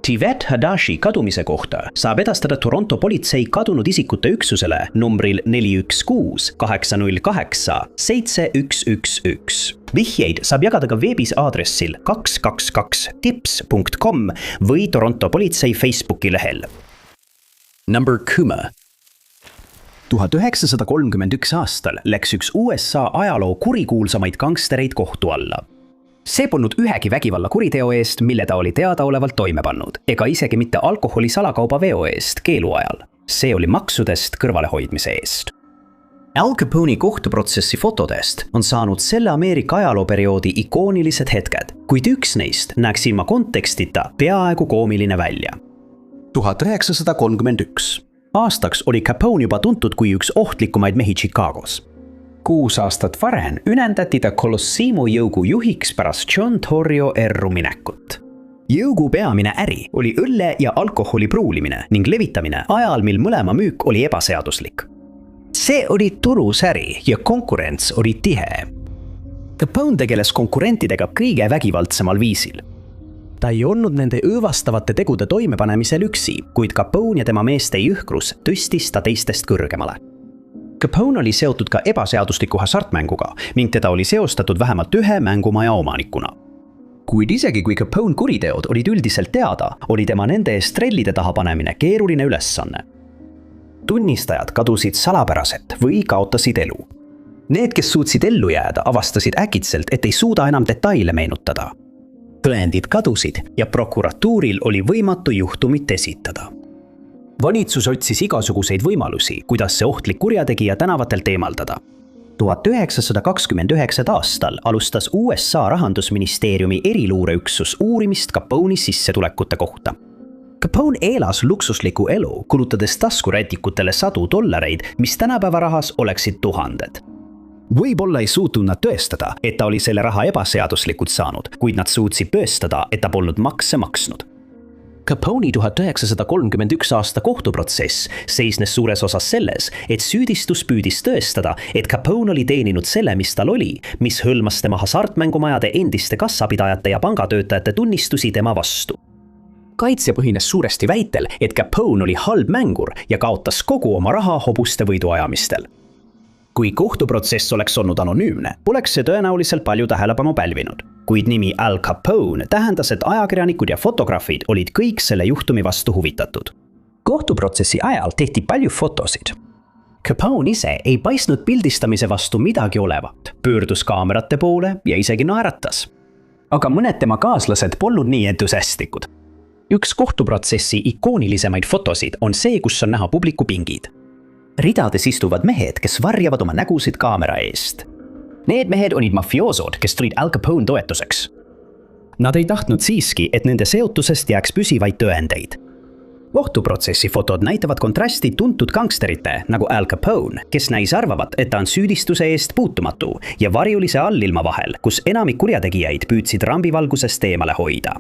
A: Tivet Hadashi kadumise kohta saab edastada Toronto politsei kadunud isikute üksusele numbril 416 808 7111. Vihjeid saab jagada ka veebis aadressil 222tips.com või Toronto politsei Facebooki lehel. Number 10. 1931 aastal läks üks USA ajaloo kurikuulsamaid gangstereid kohtu alla. See polnud ühegi vägivallakuriteo eest, mille ta oli teadaolevalt toime pannud, ega isegi mitte alkoholi salakauba veo eest keelu ajal. See oli maksudest kõrvalehoidmise eest. Al Capone kohtuprotsessi fotodest on saanud selle Ameerika ajalooperioodi ikoonilised hetked, kuid üks neist näeks ilma kontekstita peaaegu koomiline välja. 1931. Aastaks oli Capone juba tuntud kui üks ohtlikumaid mehi Chicagos. 6 aastat varem ünendati ta Colossimo jõugu juhiks pärast John Torrio erru minekut. Jõugu peamine äri oli õlle ja alkoholi pruulimine ning levitamine ajal, mil mõlema müük oli ebaseaduslik. See oli turus äri ja konkurents oli tihe. Capone tegeles konkurentidega kõige vägivaldsemal viisil. Ta ei olnud nende õõvastavate tegude toimepanemisel üksi, kuid Capone ja tema meeste jõhkrus tõstis ta teistest kõrgemale. Capone oli seotud ka ebaseadusliku hasartmänguga ning teda oli seostatud vähemalt ühe mängumaja omanikuna. Kuid isegi kui Capone kuriteod olid üldiselt teada, oli tema nende eest trellide taha panemine keeruline ülesanne. Tunnistajad kadusid salapäraselt või kaotasid elu. Need, kes suutsid ellu jääda, avastasid äkitselt, et ei suuda enam detaile meenutada. Tõendid kadusid ja prokuratuuril oli võimatu juhtumit esitada. Valitsus otsis igasuguseid võimalusi, kuidas see ohtlik kurjategija tänavatelt eemaldada. 1929 aastal alustas USA rahandusministeeriumi eriluureüksus uurimist Capone'i sissetulekute kohta. Capone elas luksuslikku elu, kulutades taskurätikutele $100, mis tänapäeva rahas oleksid tuhanded. Võib-olla ei suutnud nad tõestada, et ta oli selle raha ebaseaduslikult saanud, kuid nad suutsid tõestada, et ta polnud makse maksnud. Capone'i 1931 aasta kohtuprotsess seisnes suures osas selles, et süüdistus püüdis tõestada, et Capone oli teeninud selle, mis tal oli, mis hõlmas tema hasartmängumajade endiste kassapidajate ja pangatöötajate tunnistusi tema vastu. kaitsja põhines suuresti väitel, et Capone oli halb mängur ja kaotas kogu oma raha hobuste võiduajamistel. Kui kohtuprotsess oleks olnud anonüümne, poleks see tõenäoliselt palju tähelepanu pälvinud. Kuid nimi Al Capone tähendas, et ajakirjanikud ja fotograafid olid kõik selle juhtumi vastu huvitatud. Kohtuprotsessi ajal tehti palju fotosid. Capone ise ei paistnud pildistamise vastu midagi olevat, pöördus kaamerate poole ja isegi naeratas. Aga mõned tema kaaslased polnud nii entusiastlikud. Üks kohtuprotsessi ikoonilisemaid fotosid on see, kus on näha publiku pingid. Ridades istuvad mehed, kes varjavad oma nägusid kaamera eest. Need mehed olid mafioosod, kes tulid Al Capone toetuseks. Nad ei tahtnud siiski, et nende seotusest jääks püsivaid tõendeid. Kohtuprotsessi fotod näitavad kontrasti tuntud gangsterite nagu Al Capone, kes näis arvavat, et ta on süüdistuse eest puutumatu ja varjulise allilma vahel, kus enamik kurjategijaid püüdsid rambivalgusest eemale hoida.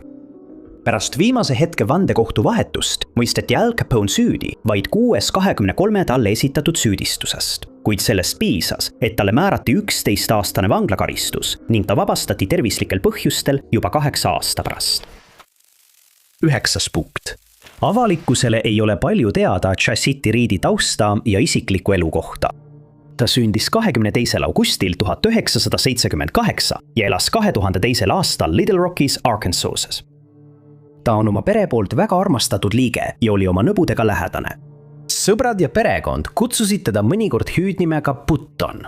A: Pärast viimase hetke vandekohtu vahetust mõisteti Al Capone süüdi vaid 6-23 talle esitatud süüdistusest, kuid sellest piisas, et talle määrati 11-aastane vanglakaristus ning ta vabastati tervislikel põhjustel juba 8 aasta pärast. 9. punkt. Avalikkusele ei ole palju teada Chastity Reedi tausta ja isikliku elu kohta. Ta sündis 22. augustil 1978 ja elas 2002. aastal Little Rockis, Arkansas'es. Ta on oma pere poolt väga armastatud liige ja oli oma nõbudega lähedane. Sõbrad ja perekond kutsusid teda mõnikord hüüdnimega Button.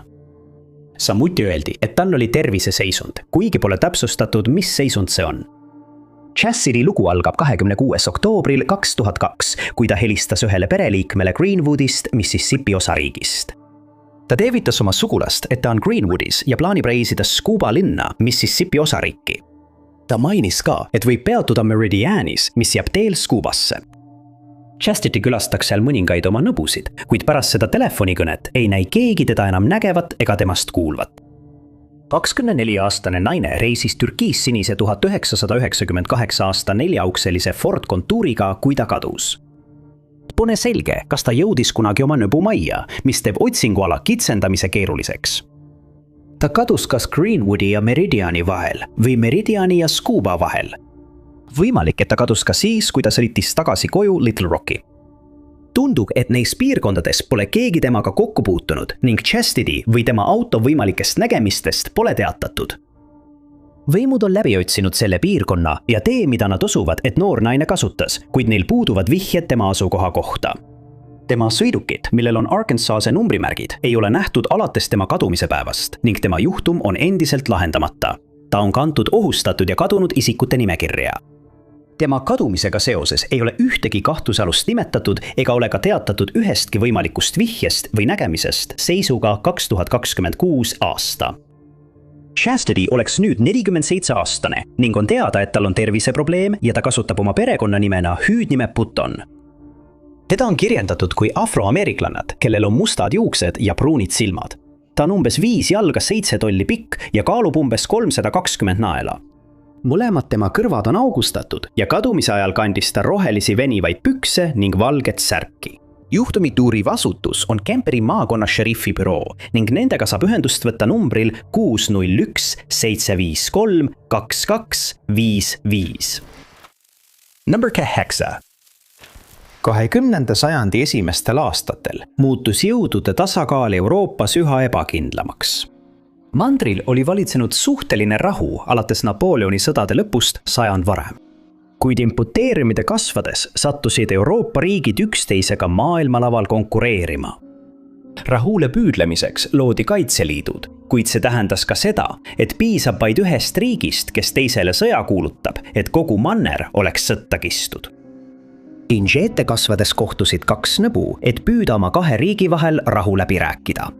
A: Samuti öeldi, et tal oli terviseseisund, kuigi pole täpsustatud, mis seisund see on. Chastity lugu algab 26. oktoobril 2002, kui ta helistas ühele pereliikmele Greenwoodist, Mississippi osariigist. Ta teavitas oma sugulast, et ta on Greenwoodis ja plaanib reisida Scuba linna, Mississippi osariiki. Ta mainis ka, et võib peatuda Meridianis, mis jääb teel Scubasse. Chastity külastaks seal mõningaid oma nõbusid, kuid pärast seda telefonikõnet ei näi keegi teda enam nägevat ega temast kuulvat. 24-aastane naine reisis Türgis sinise 1998 aasta 4-aukselise Ford Contouriga, kui ta kadus. Pole selge, kas ta jõudis kunagi oma nõbu majja, mis teeb otsinguala kitsendamise keeruliseks. Ta kadus kas Greenwoodi ja Meridiani vahel või Meridiani ja Scuba vahel. Võimalik, et ta kadus ka siis, kui ta sõitis tagasi koju Little Rocki. Tundub, et neis piirkondades pole keegi temaga kokku puutunud ning Chastity või tema auto võimalikest nägemistest pole teatatud. Võimud on läbi otsinud selle piirkonna ja tee, mida nad usuvad, et noor naine kasutas, kuid neil puuduvad vihjed tema asukoha kohta. Tema sõidukid, millel on Arkansase numbrimärgid, ei ole nähtud alates tema kadumise päevast ning tema juhtum on endiselt lahendamata. Ta on kantud ohustatud ja kadunud isikute nimekirja. Tema kadumisega seoses ei ole ühtegi kahtlusalust nimetatud ega ole ka teatatud ühestki võimalikust vihjest või nägemisest seisuga 2026 aasta. Chastity oleks nüüd 47-aastane ning on teada, et tal on terviseprobleem ja ta kasutab oma perekonnanimena hüüdnime Button. Teda on kirjeldatud kui afroameeriklannat, kellel on mustad juuksed ja pruunid silmad. Ta on umbes 5 jalga 7 tolli pikk ja kaalub umbes 320 naela. Mõlemad tema kõrvad on augustatud ja kadumise ajal kandis ta rohelisi venivaid pükse ning valget särki. Juhtumit uuriv asutus on Kemperi maakonna šeriffi büroo ning nendega saab ühendust võtta numbril 601 753 2255. Number 8. 20. sajandi esimestel aastatel muutus jõudude tasakaal Euroopas üha ebakindlamaks. Mandril oli valitsenud suhteline rahu alates Napoleoni sõdade lõpust 100 varem. Kuid imputeeriumide kasvades sattusid Euroopa riigid üksteisega maailmalaval konkureerima. Rahule püüdlemiseks loodi kaitseliidud, kuid see tähendas ka seda, et piisab vaid ühest riigist, kes teisele sõja kuulutab, et kogu manner oleks sõtta kistud. Inžete kasvades kohtusid 2 nõbu, et püüda oma 2 riigi vahel rahu läbi rääkida.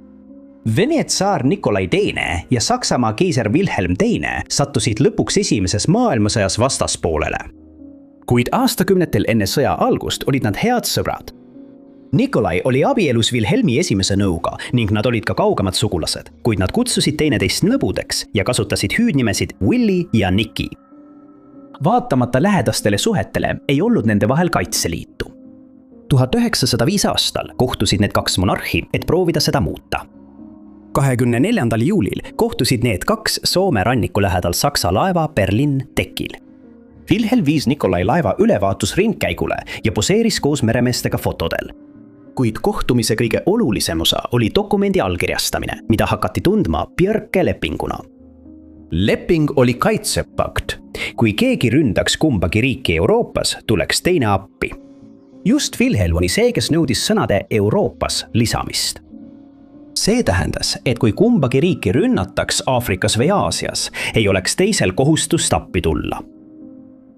A: Vene tsaar Nikolai II ja Saksamaa keiser Wilhelm II sattusid lõpuks esimeses maailmasõjas vastaspoolele. Kuid aastakümnetel enne sõja algust olid nad head sõbrad. Nikolai oli abielus Wilhelmi esimese nõuga ning nad olid ka kaugemad sugulased, kuid nad kutsusid teineteist nõbudeks ja kasutasid hüüdnimesid Willy ja Nicky. Vaatamata lähedastele suhetele ei olnud nende vahel kaitseliitu. 1905 aastal kohtusid need 2 monarhi, et proovida seda muuta. 24. juulil kohtusid need 2 Soome ranniku lähedal Saksa laeva Berlin tekil. Wilhelm viis Nikolai laeva ülevaatusringkäigule ja poseeris koos meremeestega fotodel. Kuid kohtumise kõige olulisem osa oli dokumendi allkirjastamine, mida hakati tundma Björke lepinguna.
B: Leping oli kaitsepakt.
A: Kui keegi ründaks kumbagi riiki Euroopas, tuleks teine appi. Just Wilhelm oli see, kes nõudis sõnade Euroopas lisamist. See tähendas, et kui kumbagi riiki rünnataks Aafrikas või Aasias, ei oleks teisel kohustust appi tulla.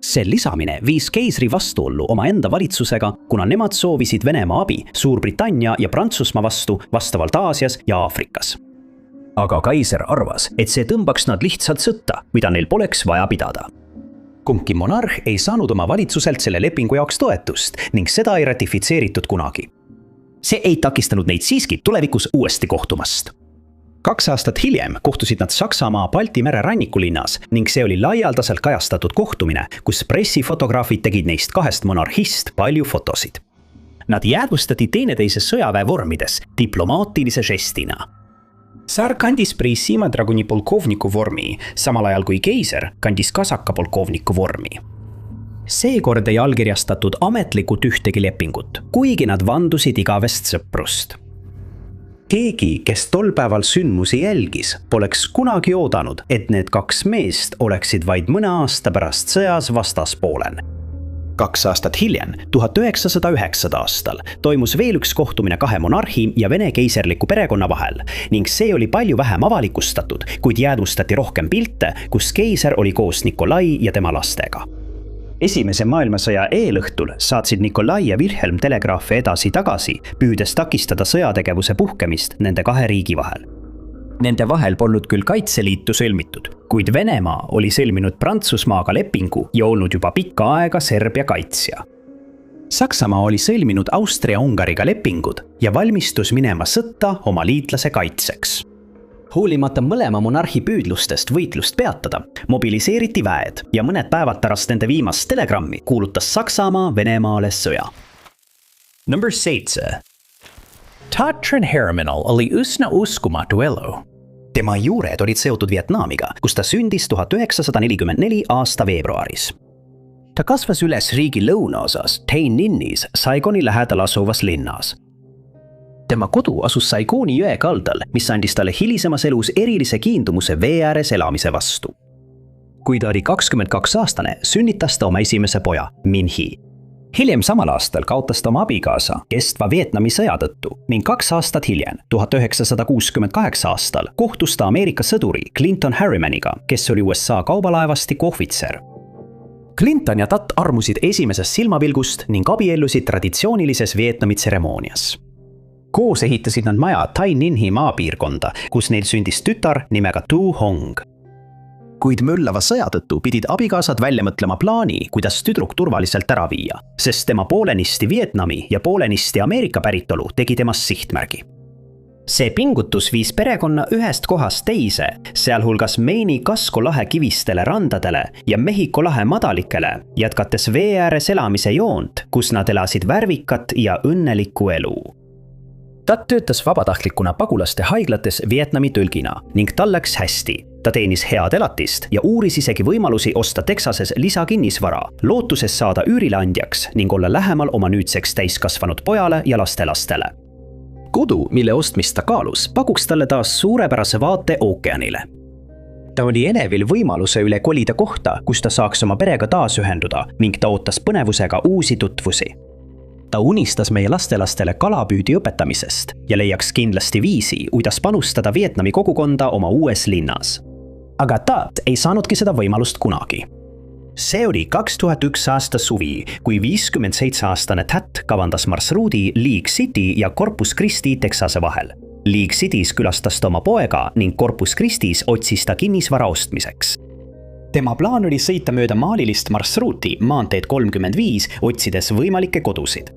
A: See lisamine viis keisri vastuollu oma enda valitsusega, kuna nemad soovisid Venemaa abi Suurbritannia ja Prantsusmaa vastu vastavalt Aasias ja Aafrikas. Aga kaiser arvas, et see tõmbaks nad lihtsalt sõtta, mida neil poleks vaja pidada. Kumbki monarh ei saanud oma valitsuselt selle lepingu jaoks toetust ning seda ei ratifitseeritud kunagi. See ei takistanud neid siiski tulevikus uuesti kohtumast. 2 aastat hiljem kohtusid nad Saksamaa Balti mere rannikulinnas ning see oli laialdaselt kajastatud kohtumine, kus pressifotograafid tegid neist 2 monarhist palju fotosid. Nad jäädvustati teineteise sõjaväe vormides diplomaatilise žestina. Tsar kandis Preissima dragonipolkovniku vormi, samal ajal kui keiser kandis kasakapolkovniku vormi. Seekord ei allkirjastatud ametlikult ühtegi lepingut, kuigi nad vandusid igavest sõprust. Keegi, kes tol päeval sündmusi jälgis, poleks kunagi oodanud, et need 2 meest oleksid vaid mõne aasta pärast sõjas vastaspoolel. 2 aastat hiljem, 1909. aastal, toimus veel üks kohtumine 2 monarhi ja Vene keiserliku perekonna vahel ning see oli palju vähem avalikustatud, kuid jäädvustati rohkem pilte, kus keiser oli koos Nikolai ja tema lastega. Esimese maailmasõja eelõhtul saatsid Nikolai ja Wilhelm telegraafe edasi-tagasi, püüdes takistada sõjategevuse puhkemist nende 2 riigi vahel. Nende vahel polnud küll kaitseliitu sõlmitud, kuid Venemaa oli sõlminud Prantsusmaaga lepingu ja olnud juba pikka aega Serbia kaitsja. Saksamaa oli sõlminud Austria-Ungariga lepingud ja valmistus minema sõtta oma liitlase kaitseks. Hoolimata mõlema monarhi püüdlustest võitlust peatada, mobiliseeriti väed ja mõned päevad pärast nende viimast telegrammi kuulutas Saksamaa Venemaale sõja.
B: Number 7. Tatran Harrimanil oli üsna uskumatu elu.
A: Tema juured olid seotud Vietnamiga, kus ta sündis 1944 aasta veebruaris. Ta kasvas üles riigi lõunaosas Tay Ninnis Saigoni lähedal asuvas linnas. Tema kodu asus Saigoni jõe kaldal, mis andis talle hilisemas elus erilise kiindumuse vee ääres elamise vastu. Kui ta oli 22-aastane, sünnitas ta oma esimese poja, Minh Hy. Hiljem samal aastal kaotas ta oma abikaasa kestva Vietnami sõja tõttu ning 2 aastat hiljem, 1968 aastal, kohtus ta Ameerika sõduri Clinton Harrimaniga, kes oli USA kaubalaevastiku ohvitser. Clinton ja Tatt armusid esimesest silmapilgust ning abiellusid traditsioonilises Vietnami tseremoonias. Koos ehitasid nad maja Tai Ninh maapiirkonda, kus neil sündis tütar nimega Tu Hong. Kuid möllava sõja tõttu pidid abikaasad välja mõtlema plaani, kuidas tüdruk turvaliselt ära viia, sest tema poolenisti Vietnami ja poolenisti Ameerika päritolu tegi temast sihtmärgi. See pingutus viis perekonna ühest kohast teise, sealhulgas Maini Casco lahe kivistele randadele ja Mehhiko lahe madalikele, jätkates vee ääres elamise joont, kus nad elasid värvikat ja õnnelikku elu. Tatt töötas vabatahtlikuna pagulaste haiglates Vietnami tõlgina ning tal läks hästi. Ta teenis head elatist ja uuris isegi võimalusi osta Texases lisakinnisvara, lootuses saada üürileandjaks ning olla lähemal oma nüüdseks täiskasvanud pojale ja lastelastele. Kodu, mille ostmist ta kaalus, pakuks talle taas suurepärase vaate ookeanile. Ta oli elevil võimaluse üle kolida kohta, kus ta saaks oma perega taas ühenduda ning ta ootas põnevusega uusi tutvusi. Ta unistas meie lastelastele kalapüüdi õpetamisest ja leiaks kindlasti viisi, kuidas panustada Vietnami kogukonda oma uues linnas. Aga Tatt ei saanudki seda võimalust kunagi. See oli 2001 aasta suvi, kui 57-aastane Tatt kavandas marsruudi League City ja Corpus Christi Texase vahel. League City's külastas ta oma poega ning Corpus Christi's otsis ta kinnisvara ostmiseks. Tema plaan oli sõita mööda maalilist marsruuti maanteed 35, otsides võimalikke kodusid.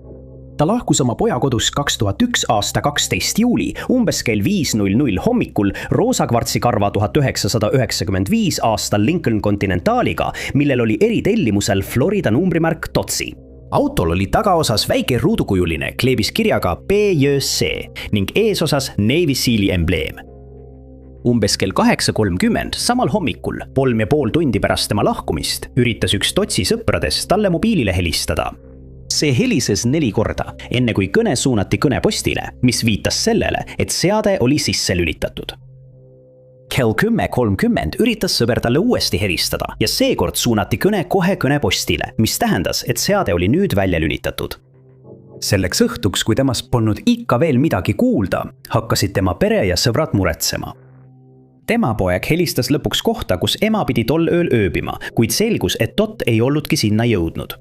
A: Ta lahkus oma poja kodus 2001 aasta 12 juuli, umbes kell 5:00 hommikul roosakvartsi karva 1995 aastal Lincoln Continentaliga, millel oli eritellimusel Florida numbrimärk Totsi. Autol oli tagaosas väike ruudukujuline, kleebis kirjaga BJC ning eesosas Navy Seali embleem. Umbes kell 8:30 samal hommikul, 3,5 tundi pärast tema lahkumist, üritas üks Totsi sõpradest talle mobiilile helistada. See helises 4 korda, enne kui kõne suunati kõnepostile, mis viitas sellele, et seade oli sisse lülitatud. Kell 10:30 üritas sõber talle uuesti helistada ja seekord suunati kõne kohe kõnepostile, mis tähendas, et seade oli nüüd välja lülitatud. Selleks õhtuks, kui temast polnud ikka veel midagi kuulda, hakkasid tema pere ja sõbrad muretsema. Tema poeg helistas lõpuks kohta, kus ema pidi tol ööl ööbima, kuid selgus, et Dot ei olnudki sinna jõudnud.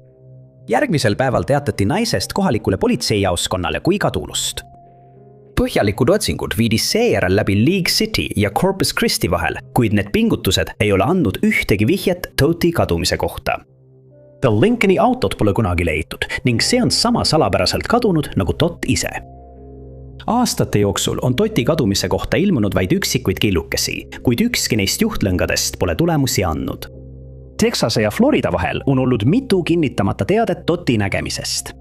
A: Järgmisel päeval teatati naisest kohalikule politseijaoskonnale kui kadunust. Põhjalikud otsingud viidis seejärel läbi League City ja Corpus Christi vahel, kuid need pingutused ei ole andnud ühtegi vihjet Doti kadumise kohta. The Lincolni autot pole kunagi leitud ning see on sama salapäraselt kadunud nagu Dot ise. Aastate jooksul on Doti kadumise kohta ilmunud vaid üksikuid killukesi, kuid ükski neist juhtlõngadest pole tulemusi andnud. Texase ja Florida vahel on olnud mitu kinnitamata teadet Doti nägemisest.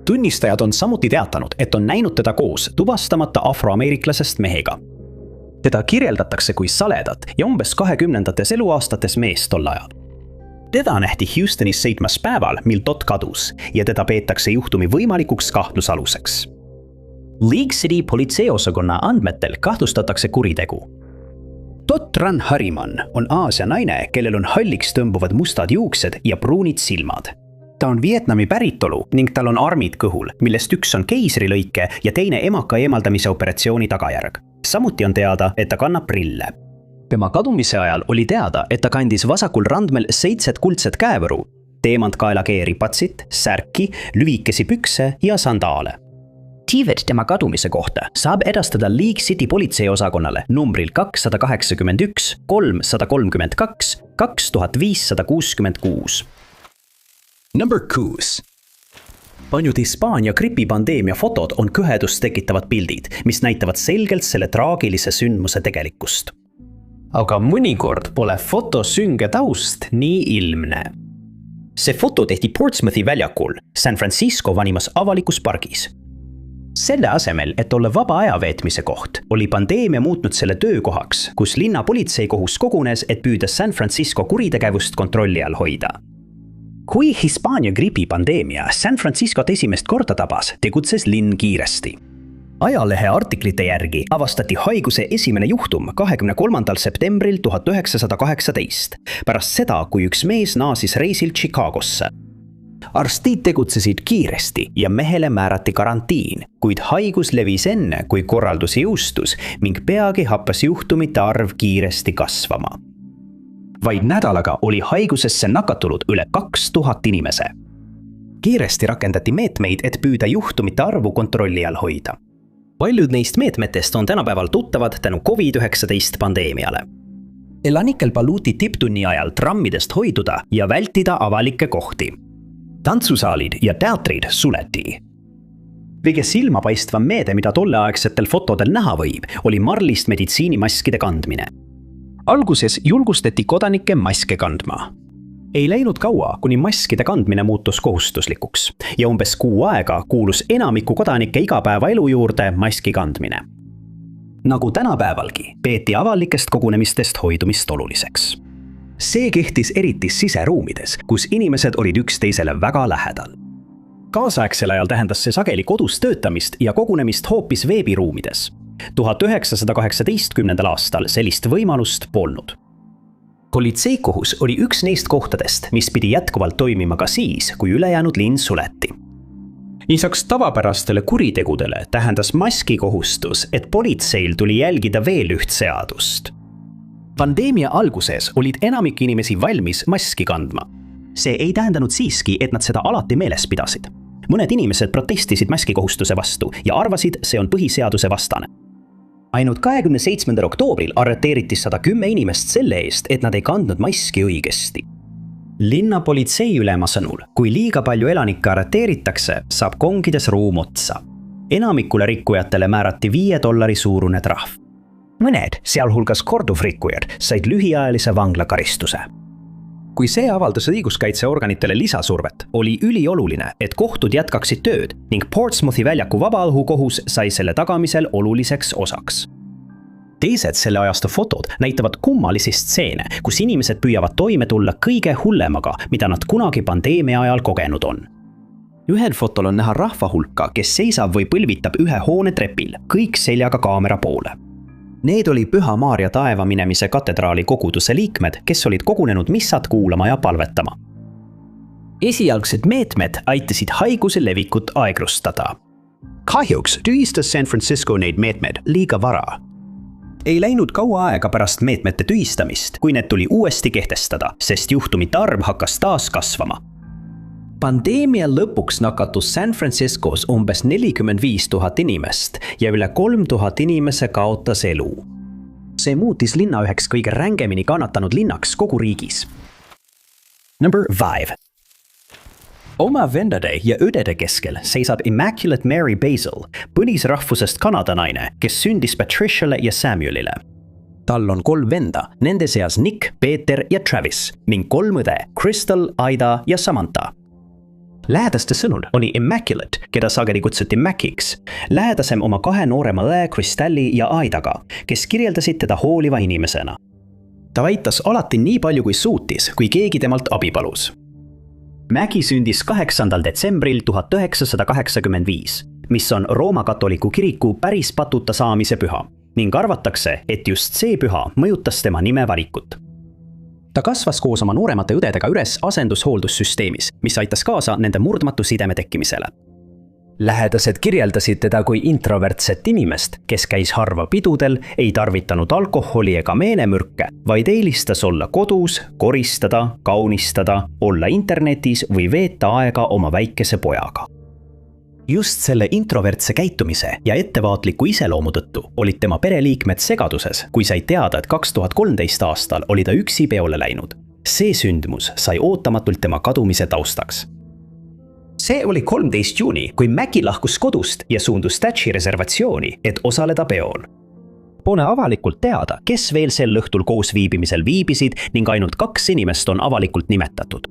A: Tunnistajad on samuti teatanud, et on näinud teda koos tuvastamata afroameeriklasest mehega. Teda kirjeldatakse kui saledat ja umbes 20. eluaastates meest tol ajal. Teda nähti Houstonis sõitmas päeval, mil Dot kadus ja teda peetakse juhtumi võimalikuks kahtlusaluseks. League City politseiosakonna andmetel kahtlustatakse kuritegu. Dot Ran Harriman on Aasia naine, kellel on halliks tõmbuvad mustad juuksed ja pruunid silmad. Ta on Vietnami päritolu ning tal on armid kõhul, millest üks on keisrilõike ja teine emaka eemaldamise operatsiooni tagajärg. Samuti on teada, et ta kannab prille. Tema kadumise ajal oli teada, et ta kandis vasakul randmel 7 kuldset käevõru, teemantkaela G-ripatsit, särki, lüvikesi pükse ja sandaale. Tiivet tema kadumise kohta saab edastada League City politseiosakonnale numbril 281 332 2566. Number 6. Paljud Hispaania gripipandeemia fotod on kõhedust tekitavad pildid, mis näitavad selgelt selle traagilise sündmuse tegelikkust. Aga mõnikord pole foto sünge taust nii ilmne. See foto tehti Portsmouthi väljakul, San Francisco vanimas avalikus pargis. Selle asemel, et olla vaba aja veetmise koht, oli pandeemia muutnud selle töökohaks, kus linna politseikohus kogunes, et püüda San Francisco kuritegevust kontrolli all hoida. Kui Hispaania gripipandeemia San Franciscot esimest korda tabas, tegutses linn kiiresti. Ajalehe artiklite järgi avastati haiguse esimene juhtum 23. septembril 1918, pärast seda, kui üks mees naasis reisil Chicagosse. Arstid tegutsesid kiiresti ja mehele määrati karantiin, kuid haigus levis enne, kui korraldus jõustus ning peagi happas juhtumite arv kiiresti kasvama. Vaid nädalaga oli haigusesse nakatunud üle 2000 inimese. Kiiresti rakendati meetmeid, et püüda juhtumite arvu kontrolli all hoida. Paljud neist meetmetest on tänapäeval tuttavad tänu COVID-19 pandeemiale. Elanikel paluti tipptunni ajal trammidest hoiduda ja vältida avalikke kohti. Tantsusaalid ja teatrid suleti. Kõige silmapaistvam meede, mida tolleaegsetel fotodel näha võib, oli marlist meditsiinimaskide kandmine. Alguses julgustati kodanikke maske kandma. Ei läinud kaua, kuni maskide kandmine muutus kohustuslikuks ja umbes kuu aega kuulus enamiku kodanike igapäevaelu juurde maski kandmine. Nagu tänapäevalgi, peeti avalikest kogunemistest hoidumist oluliseks. See kehtis eriti siseruumides, kus inimesed olid üksteisele väga lähedal. Kaasaegsel ajal tähendas see sageli kodus töötamist ja kogunemist hoopis veebiruumides. 1918. aastal sellist võimalust polnud. Politseikohus oli üks neist kohtadest, mis pidi jätkuvalt toimima ka siis, kui ülejäänud linn suleti. Lisaks tavapärastele kuritegudele tähendas maskikohustus, et politseil tuli jälgida veel üht seadust. Pandeemia alguses olid enamik inimesi valmis maski kandma. See ei tähendanud siiski, et nad seda alati meeles pidasid. Mõned inimesed protestisid maskikohustuse vastu ja arvasid, see on põhiseaduse vastane. Ainult 27. oktoobril arreteeriti 110 inimest selle eest, et nad ei kandnud maski õigesti. Linna politseiülema sõnul, kui liiga palju elanikke arreteeritakse, saab kongides ruum otsa. Enamikule rikkujatele määrati $5 suurune trahv. Mõned, sealhulgas korduvrikkujad, said lühiajalise vanglakaristuse. Kui see avaldas õiguskaitseorganitele lisasurvet, oli ülioluline, et kohtud jätkaksid tööd ning Portsmouthi väljaku vabaõhukohus sai selle tagamisel oluliseks osaks. teised selle ajastu fotod näitavad kummalisi stseene, kus inimesed püüavad toime tulla kõige hullemaga, mida nad kunagi pandeemia ajal kogenud on. Ühel fotol on näha rahva hulka, kes seisab või põlvitab ühe hoone trepil, kõik seljaga kaamera poole. Need oli Püha Maarja taeva minemise katedraali koguduse liikmed, kes olid kogunenud missat kuulama ja palvetama. Esialgsed meetmed aitasid haiguse levikut aegrustada. Kahjuks tühistas San Francisco neid meetmed liiga vara. Ei läinud kaua aega pärast meetmete tühistamist, kui need tuli uuesti kehtestada, sest juhtumite arv hakkas taas kasvama. Pandeemia lõpuks nakatus San Franciscos umbes 45 000 inimest ja üle 3000 inimese kaotas elu. See muutis linna üheks kõige rängemini kannatanud linnaks kogu riigis. Number 5. Oma vendade ja õdede keskel seisab Immaculate Mary Basil, põlisrahvusest Kanada naine, kes sündis Patriciale ja Samuelile. Tal on 3 venda, nende seas Nick, Peeter ja Travis, ning 3 õde, Crystal, Aida ja Samantha. Lähedaste sõnul oli Immaculate, keda sageli kutsuti Maciks, lähedasem oma 2 noorema õe Crystalli ja Aidaga, kes kirjeldasid teda hooliva inimesena. Ta aitas alati nii palju kui suutis, kui keegi temalt abi palus. Mägi sündis 8. detsembril 1985, mis on Rooma katoliku kiriku päris patuta saamise püha, ning arvatakse, et just see püha mõjutas tema nime valikut. Ta kasvas koos oma nooremate õdedega üles asendushooldussüsteemis, mis aitas kaasa nende murdmatu sideme tekkimisele. Lähedased kirjeldasid teda kui introvertset inimest, kes käis harva pidudel, ei tarvitanud alkoholi ega meenemürke, vaid eelistas olla kodus, koristada, kaunistada, olla internetis või veeta aega oma väikese pojaga. Just selle introvertse käitumise ja ettevaatliku iseloomu tõttu olid tema pereliikmed segaduses, kui sai teada, et 2013 aastal oli ta üksi peole läinud. See sündmus sai ootamatult tema kadumise taustaks. See oli 13 juuni, kui Mäki lahkus kodust ja suundus Thatchi reservatsiooni, et osaleda peol. Pole avalikult teada, kes veel sel õhtul koos viibimisel viibisid ning ainult 2 inimest on avalikult nimetatud.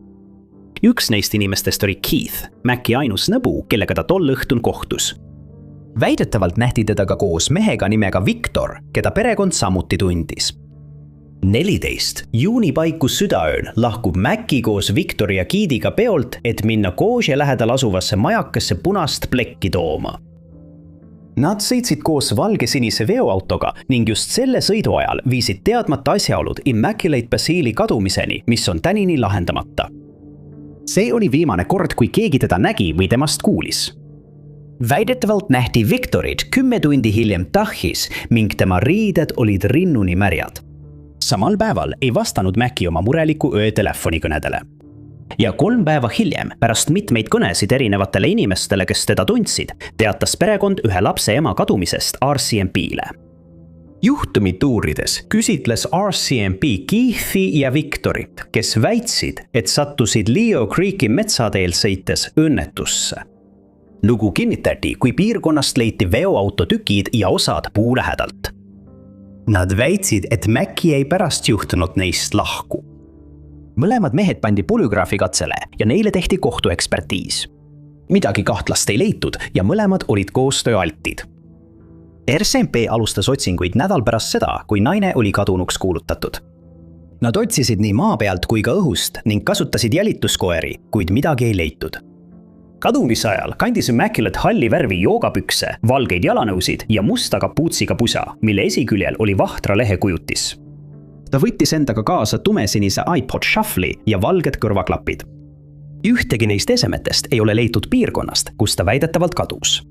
A: Üks neist inimestest oli Keith, Mäki ainus nõbu, kellega ta tol õhtul kohtus. Väidetavalt nähti teda ka koos mehega nimega Victor, keda perekond samuti tundis. 14. juuni paiku südaööl lahkub Mäki koos Victor ja Keithiga peolt, et minna Kože lähedal asuvasse majakasse punast plekki tooma. Nad sõitsid koos valgesinise veoautoga ning just selle sõidu ajal viisid teadmata asjaolud Immaculate Basili kadumiseni, mis on tänini lahendamata. See oli viimane kord, kui keegi teda nägi või temast kuulis. Väidetavalt nähti Victorit 10 tundi hiljem Tahis ning tema riided olid rinnuni märjad. Samal päeval ei vastanud Mäki oma mureliku öö telefonikõnedele. Ja 3 päeva hiljem, pärast mitmeid kõnesid erinevatele inimestele, kes teda tundsid, teatas perekond ühe lapse ema kadumisest RCMP-le. Juhtumit uurides küsitles RCMP Keethi ja Victorit, kes väitsid, et sattusid Leo Creeki metsateel sõites õnnetusse. Lugu kinnitati, kui piirkonnast leiti veoauto tükid ja osad puu lähedalt. Nad väitsid, et Mäki jäi pärast juhtunud neist lahku. Mõlemad mehed pandi polügraafi katsele ja neile tehti kohtuekspertiis. Midagi kahtlast ei leitud ja mõlemad olid koostööaltid. RCMP alustas otsinguid nädal pärast seda, kui naine oli kadunuks kuulutatud. Nad otsisid nii maa pealt kui ka õhust ning kasutasid jälituskoeri, kuid midagi ei leitud. Kadumise ajal kandis Immaculate halli värvi joogapükse, valgeid jalanõusid ja musta kapuutsiga pusa, mille esiküljel oli vahtra lehe kujutis. Ta võttis endaga kaasa tumesinise iPod Shuffle'i ja valged kõrvaklapid. Ühtegi neist esemetest ei ole leitud piirkonnast, kus ta väidetavalt kadus.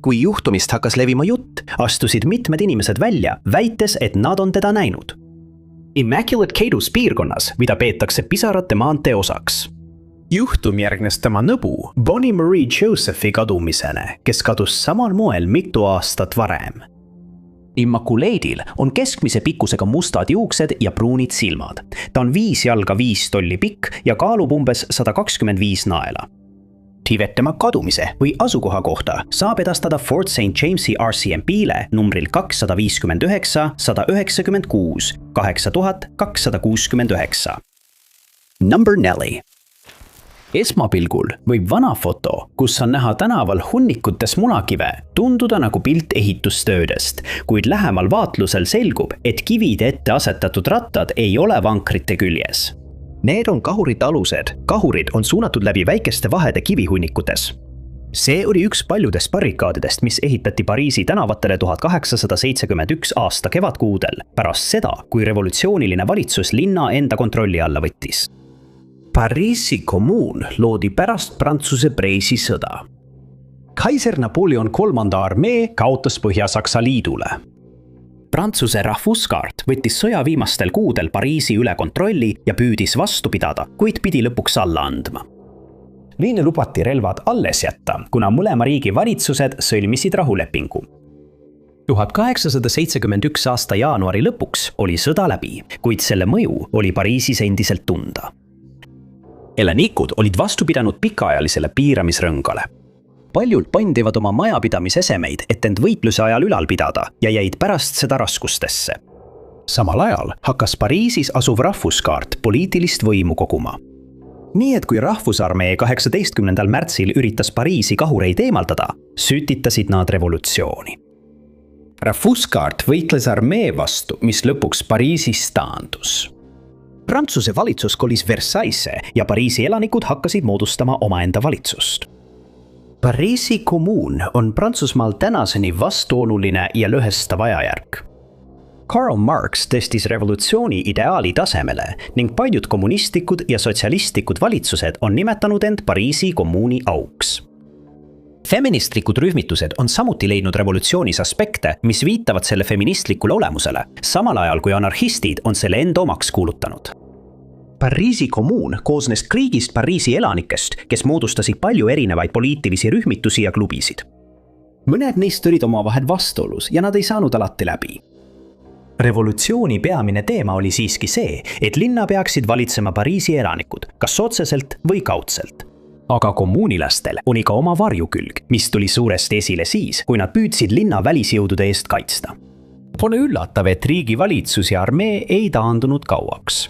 A: Kui juhtumist hakkas levima jutt, astusid mitmed inimesed välja, väites, et nad on teda näinud. Immaculate keedus piirkonnas, mida peetakse pisarate maantee osaks. Juhtum järgnes tema nõbu Bonnie Marie Josephi kadumisene, kes kadus samal moel mitu aastat varem. Immaculate'il on keskmise pikkusega mustad juuksed ja pruunid silmad. Ta on 5 jalga 5 tolli pikk ja kaalub umbes 125 naela. Tivet tema kadumise või asukoha kohta saab edastada Fort St. Jamesi RCMP-le numbril 259 196 8269. Number 4. esmapilgul võib vana foto, kus on näha tänaval hunnikutes munakive, tunduda nagu pilt ehitustöödest, kuid lähemal vaatlusel selgub, et kivide ette asetatud rattad ei ole vankrite küljes. Need on kahurite alused. Kahurid on suunatud läbi väikeste vahede kivihunnikutes. See oli üks paljudest barrikaadidest, mis ehitati Pariisi tänavatele 1871 aasta kevadkuudel, pärast seda, kui revolutsiooniline valitsus linna enda kontrolli alla võttis. Pariisi kommuun loodi pärast Prantsuse Preisi sõda. Kaiser Napoleon III armee kaotas Põhja-Saksa liidule. Prantsuse rahvuskaart võttis sõja viimastel kuudel Pariisi üle kontrolli ja püüdis vastu pidada, kuid pidi lõpuks alla andma. Liine lubati relvad alles jätta, kuna mõlema riigi valitsused sõlmisid rahulepingu. 1871 aasta jaanuari lõpuks oli sõda läbi, kuid selle mõju oli Pariisis endiselt tunda. Elanikud olid vastu pidanud pikaajalisele piiramisrõngale. Paljud pandivad oma majapidamisesemeid, et end võitluse ajal ülal pidada ja jäid pärast seda raskustesse. Samal ajal hakkas Pariisis asuv rahvuskaart poliitilist võimu koguma. Nii et kui rahvusarmee 18. märtsil üritas Pariisi kahureid eemaldada, sütitasid nad revolutsiooni. Rahvuskaart võitles armee vastu, mis lõpuks Pariisis taandus. Prantsuse valitsus kolis Versaillesse ja Pariisi elanikud hakkasid moodustama omaenda valitsust. Pariisi kommuun on Prantsusmaal tänaseni vastuoluline ja lõhestav ajajärk. Karl Marx tõstis revolutsiooni ideaali tasemele ning paljud kommunistlikud ja sotsialistlikud valitsused on nimetanud end Pariisi kommuuni auks. Feministlikud rühmitused on samuti leidnud revolutsioonis aspekte, mis viitavad selle feministlikule olemusele, samal ajal kui anarhistid on selle enda omaks kuulutanud. Pariisi kommuun koosnes kõigist Pariisi elanikest, kes moodustasid palju erinevaid poliitilisi rühmitusi ja klubisid. Mõned neist olid omavahel vastuolus ja nad ei saanud alati läbi. Revolutsiooni peamine teema oli siiski see, et linna peaksid valitsema Pariisi elanikud, kas otseselt või kaudselt. Aga kommuunilastel oli ka oma varjukülg, mis tuli suuresti esile siis, kui nad püüdsid linna välisjõudude eest kaitsta. Pole üllatav, et riigi valitsus ja armee ei taandunud kauaks.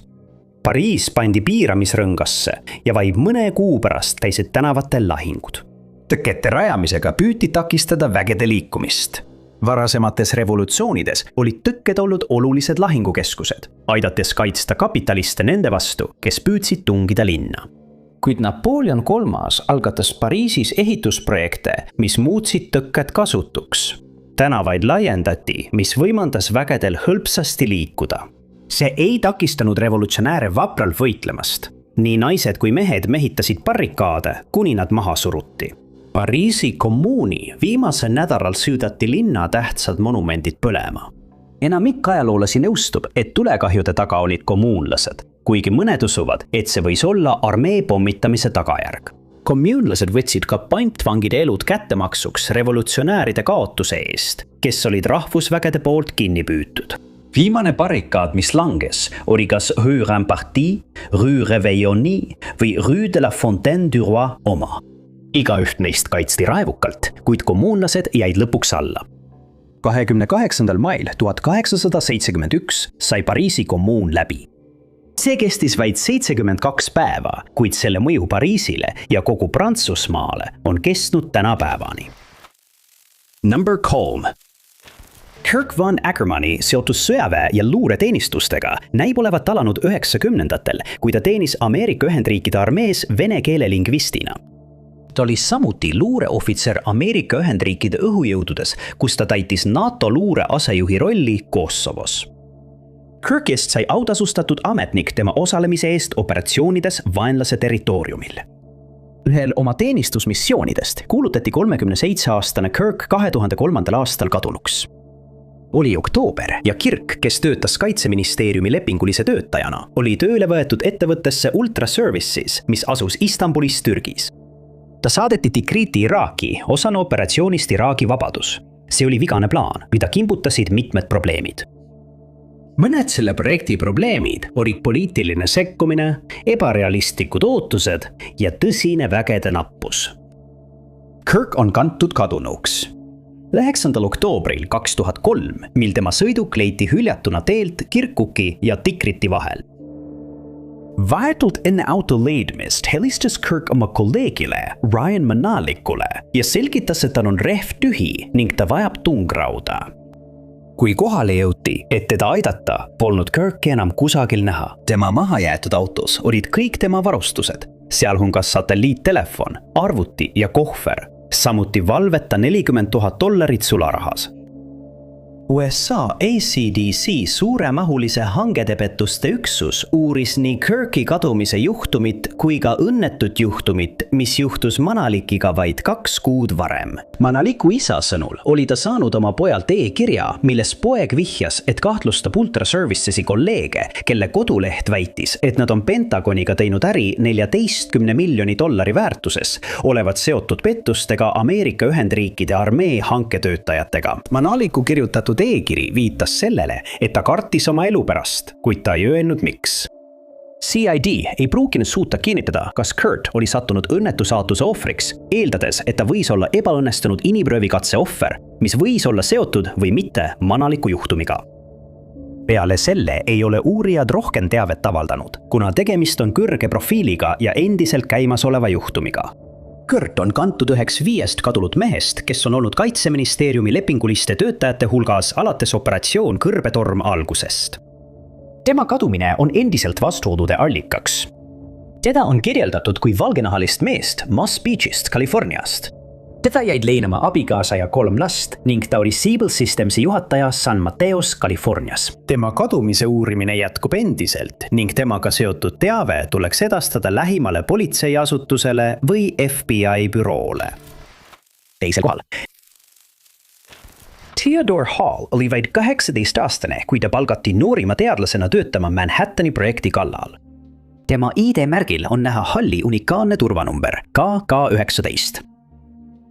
A: Pariis pandi piiramisrõngasse ja vaid mõne kuu pärast käisid tänavatel lahingud. Tõkete rajamisega püüti takistada vägede liikumist. Varasemates revolutsioonides olid tõkked olnud olulised lahingukeskused, aidates kaitsta kapitaliste nende vastu, kes püüdsid tungida linna. Kuid Napoleon III algatas Pariisis ehitusprojekte, mis muutsid tõkked kasutuks. Tänavaid laiendati, mis võimaldas vägedel hõlpsasti liikuda. See ei takistanud revolutsionääre vapralt võitlemast. Nii naised kui mehed mehitasid barrikaade, kuni nad maha suruti. Pariisi kommuuni viimasel nädalal süüdati linna tähtsad monumendid põlema. Enamik ajaloolasi nõustub, et tulekahjude taga olid kommuunlased, kuigi mõned usuvad, et see võis olla armee pommitamise tagajärg. Kommuunlased võtsid ka pantvangide elud kättemaksuks revolutsionääride kaotuse eest, kes olid rahvusvägede poolt kinni püütud. Viimane barrikaad, mis langes, oli kas Rue Ramparti, Rue Réveilloni või Rue de la Fontaine du Roi oma. Igaüht neist kaitsti raevukalt, kuid kommuunlased jäid lõpuks alla. 28. mail 1871 sai Pariisi kommuun läbi. See kestis vaid 72 päeva, kuid selle mõju Pariisile ja kogu Prantsusmaale on kestnud tänapäevani. Number 3. Kirk von Ackermanni seotus sõjaväe ja luureteenistustega näib olevat alanud 90-ndatel, kui ta teenis Ameerika Ühendriikide armees vene keele lingvistina. Ta oli samuti luureohvitser Ameerika Ühendriikide õhujõududes, kus ta täitis NATO luure asejuhi rolli Kosovos. Kirkist sai autasustatud ametnik tema osalemise eest operatsioonides vaenlase territooriumil. Ühel oma teenistusmissioonidest kuulutati 37-aastane Kirk 2003. aastal kadunuks. Oli oktoober ja Kirk, kes töötas Kaitseministeeriumi lepingulise töötajana, oli tööle võetud ettevõttesse Ultra Services, mis asus Istanbulis, Türgis. Ta saadeti Tigriti Iraaki osana operatsioonist Iraagi vabadus. See oli vigane plaan, mida kimbutasid mitmed probleemid. Mõned selle projekti probleemid olid poliitiline sekkumine, ebarealistlikud ootused ja tõsine vägede nappus. Kirk on kantud kadunuks. 9. oktoobril 2003, mil tema sõiduk leiti hüljatuna teelt Kirkuki ja Tigriti vahel. Vahetult enne auto leidmist helistas Kirk oma kolleegile Ryan Manalikule ja selgitas, et tal on rehv tühi ning ta vajab tungrauda. Kui kohale jõuti, et teda aidata, polnud Kirki enam kusagil näha. Tema mahajäetud autos olid kõik tema varustused, sealhulgas satelliittelefon, arvuti ja kohver, samuti valveta $40,000 sularahas. USA ACDC suuremahulise hangedepettuste üksus uuris nii Kirki kadumise juhtumit kui ka õnnetut juhtumit, mis juhtus Manalikiga vaid 2 kuud varem. Manaliku isa sõnul oli ta saanud oma pojalt e-kirja, milles poeg vihjas, et kahtlustab Ultra Servicesi kolleege, kelle koduleht väitis, et nad on Pentagoniga teinud äri $14 miljoni väärtuses, olevat seotud pettustega Ameerika Ühendriikide armee hanketöötajatega. Manaliku kirjutatud e-kiri viitas sellele, et ta kartis oma elu pärast, kuid ta ei öelnud miks. CID ei pruukinud suuta kinnitada, kas Kurt oli sattunud õnnetusaatuse ohvriks, eeldades, et ta võis olla ebaõnnestunud inimpröövikatse ohver, mis võis olla seotud või mitte Manaliku juhtumiga. Peale selle ei ole uurijad rohkem teavet avaldanud, kuna tegemist on kõrge profiiliga ja endiselt käimasoleva juhtumiga. Kurt on kantud üheks 5 kadunud mehest, kes on olnud Kaitseministeeriumi lepinguliste töötajate hulgas alates operatsioon Kõrbetorm algusest. Tema kadumine on endiselt vastuolude allikaks. Teda on kirjeldatud kui valgenahalist meest Moss Beachist, Californiast. Teda jäid leinama abikaasa ja 3 last ning ta oli Siebel Systemsi juhataja San Mateos, Californias. Tema kadumise uurimine jätkub endiselt ning temaga seotud teave tuleks edastada lähimale politseiasutusele või FBI büroole. Teisel kohal. Theodore Hall oli vaid 18-aastane, kui ta palgati noorima teadlasena töötama Manhattani projekti kallal. Tema ID-märgil on näha Halli unikaalne turvanumber KK19.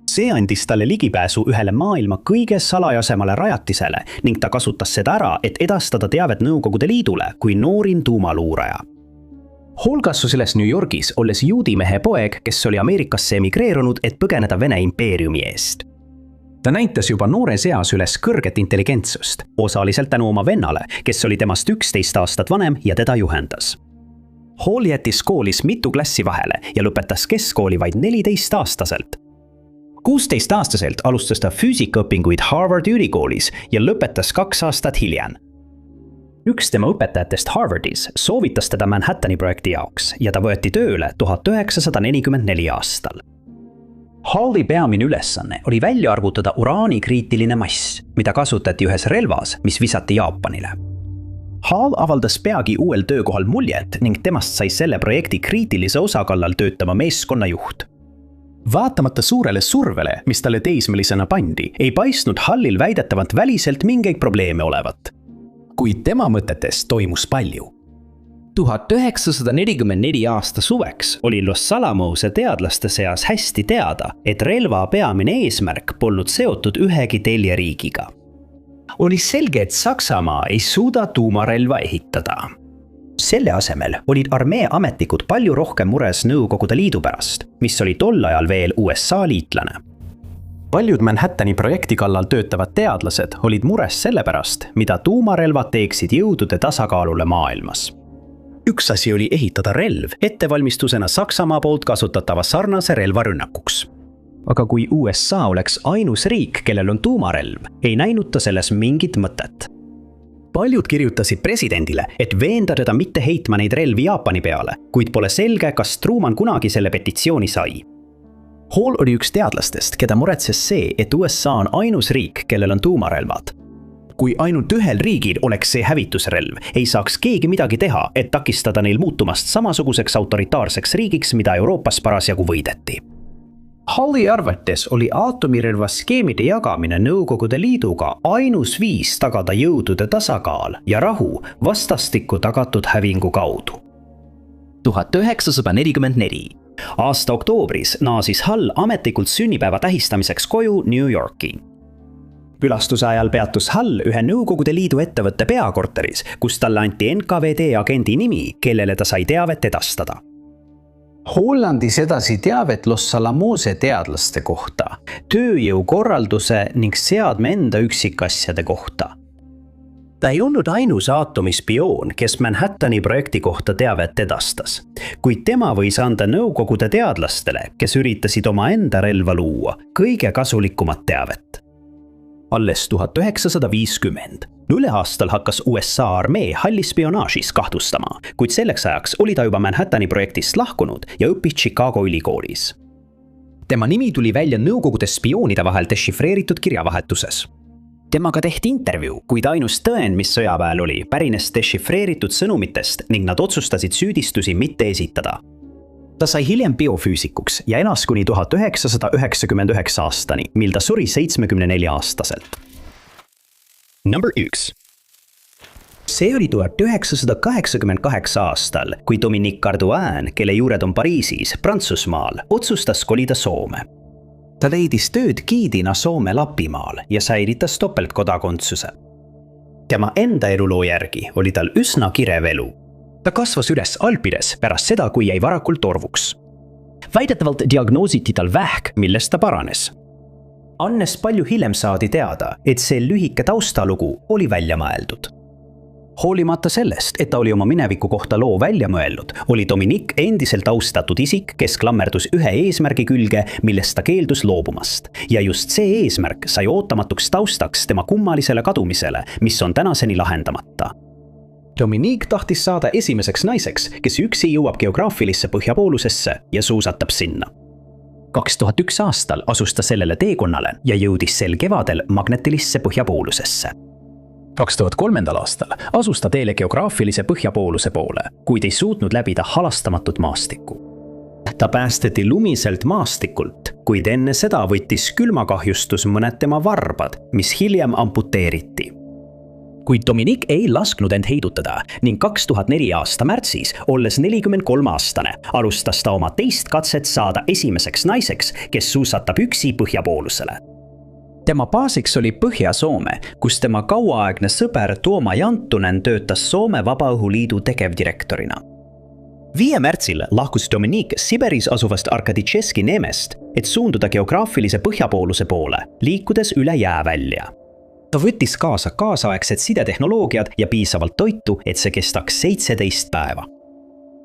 A: See andis talle ligipääsu ühele maailma kõige salajasemale rajatisele ning ta kasutas seda ära, et edastada teavet Nõukogude Liidule kui noorin tuumaluuraja. Hall kasvas üles New Yorgis, olles juudimehe poeg, kes oli Ameerikasse emigreerunud, et põgeneda Vene impeeriumi eest. Ta näitas juba noores eas üles kõrget intelligentsust, osaliselt tänu oma vennale, kes oli temast 11 aastat vanem ja teda juhendas. Hall jättis koolis mitu klassi vahele ja lõpetas keskkooli vaid 14-aastaselt. 16-aastaselt alustas ta füüsikaõpinguid Harvardi ülikoolis ja lõpetas 2 aastat hiljem. Üks tema õpetajatest Harvardis soovitas teda Manhattani projekti jaoks ja ta võeti tööle 1944 aastal. Halli peamine ülesanne oli välja arvutada uraani kriitiline mass, mida kasutati ühes relvas, mis visati Jaapanile. Hall avaldas peagi uuel töökohal muljet ning temast sai selle projekti kriitilise osa kallal töötama meeskonnajuht. Vaatamata suurele survele, mis talle teismelisena pandi, ei paistnud Hallil väidetavalt väliselt mingeid probleeme olevat. Kuid tema mõtetes toimus palju. 1944 aasta suveks oli Los Alamose teadlaste seas hästi teada, et relva peamine eesmärk polnud seotud ühegi teljeriigiga. Oli selge, et Saksamaa ei suuda tuumarelva ehitada. Selle asemel olid armee ametnikud palju rohkem mures Nõukogude Liidu pärast, mis oli tol ajal veel USA liitlane. Paljud Manhattani projekti kallal töötavad teadlased olid mures selle pärast, mida tuumarelvad teeksid jõudude tasakaalule maailmas. Üks asi oli ehitada relv ettevalmistusena Saksamaa poolt kasutatava sarnase relvarünnakuks. Aga kui USA oleks ainus riik, kellel on tuumarelv, ei näinud ta selles mingit mõtet. Paljud kirjutasid presidendile, et veenda teda mitte heitma neid relvi Jaapani peale, kuid pole selge, kas Truman kunagi selle petitsiooni sai. Hall oli üks teadlastest, keda muretses see, et USA on ainus riik, kellel on tuumarelvad. Kui ainult ühel riigil oleks see hävitusrelv, ei saaks keegi midagi teha, et takistada neil muutumast samasuguseks autoritaarseks riigiks, mida Euroopas parasjagu võideti. Halli arvates oli aatomirelva skeemide jagamine Nõukogude Liiduga ainus viis tagada jõudude tasakaal ja rahu vastastikku tagatud hävingu kaudu. 1944. Aasta oktoobris naasis Hall ametlikult sünnipäeva tähistamiseks koju New Yorki. Külastuse ajal peatus Hall ühe Nõukogude Liidu ettevõtte peakorteris, kus talle anti NKVD agendi nimi, kellele ta sai teavet edastada. Hall andis edasi teavet Los Alamose teadlaste kohta, tööjõukorralduse ning seadme enda üksikasjade kohta. Ta ei olnud ainus aatomispioon, kes Manhattani projekti kohta teavet edastas, kuid tema võis anda Nõukogude teadlastele, kes üritasid omaenda relva luua, kõige kasulikumat teavet. Alles 1950, 0 aastal hakkas USA armee hallispionaažis kahtlustama, kuid selleks ajaks oli ta juba Manhattani projektist lahkunud ja õppis Chicago ülikoolis. Tema nimi tuli välja Nõukogude spioonide vahel dešifreeritud kirjavahetuses. Temaga tehti intervjuu, kuid ainus tõend, mis sõjaväel oli, pärines dešifreeritud sõnumitest ning nad otsustasid süüdistusi mitte esitada. Ta sai hiljem biofüüsikuks ja elas kuni 1999 aastani, mil ta suri 74-aastaselt. Number 1. See oli 1988 aastal, kui Dominique Cardouin, kelle juured on Pariisis, Prantsusmaal, otsustas kolida Soome. Ta leidis tööd giidina Soome Lapimaal ja säilitas topeltkodakondsuse. Tema enda eluloo järgi oli tal üsna kirev elu. Ta kasvas üles Alpides pärast seda, kui jäi varakult orvuks. Väidetavalt diagnoositi tal vähk, millest ta paranes. Annes palju hiljem saadi teada, et see lühike taustalugu oli välja mõeldud. Hoolimata sellest, et ta oli oma mineviku kohta loo välja mõelnud, oli Dominique endiselt austatud isik, kes klammerdus ühe eesmärgi külge, millest ta keeldus loobumast. Ja just see eesmärk sai ootamatuks taustaks tema kummalisele kadumisele, mis on tänaseni lahendamata. Dominique tahtis saada esimeseks naiseks, kes üksi jõuab geograafilisse põhjapoolusesse ja suusatab sinna. 2001 aastal asus ta sellele teekonnale ja jõudis sel kevadel magnetilisse põhjapoolusesse. 2003. aastal asus ta teele geograafilise põhjapooluse poole, kuid ei suutnud läbida halastamatut maastikku. Ta päästeti lumiselt maastikult, kuid enne seda võttis külmakahjustus mõned tema varbad, mis hiljem amputeeriti. Kuid Dominique ei lasknud end heidutada ning 2004 aasta märtsis, olles 43-aastane, alustas ta oma teist katset saada esimeseks naiseks, kes suusatab üksi põhjapoolusele. Tema baasiks oli Põhja-Soome, kus tema kauaaegne sõber Tuoma Jantunen töötas Soome Vabaõhuliidu tegevdirektorina. 5. märtsil lahkus Dominique Siberis asuvast Arkadicheski Nemest, et suunduda geograafilise põhjapooluse poole, liikudes üle jäävälja. Ta võttis kaasa kaasaegsed sidetehnoloogiad ja piisavalt toitu, et see kestaks 17 päeva.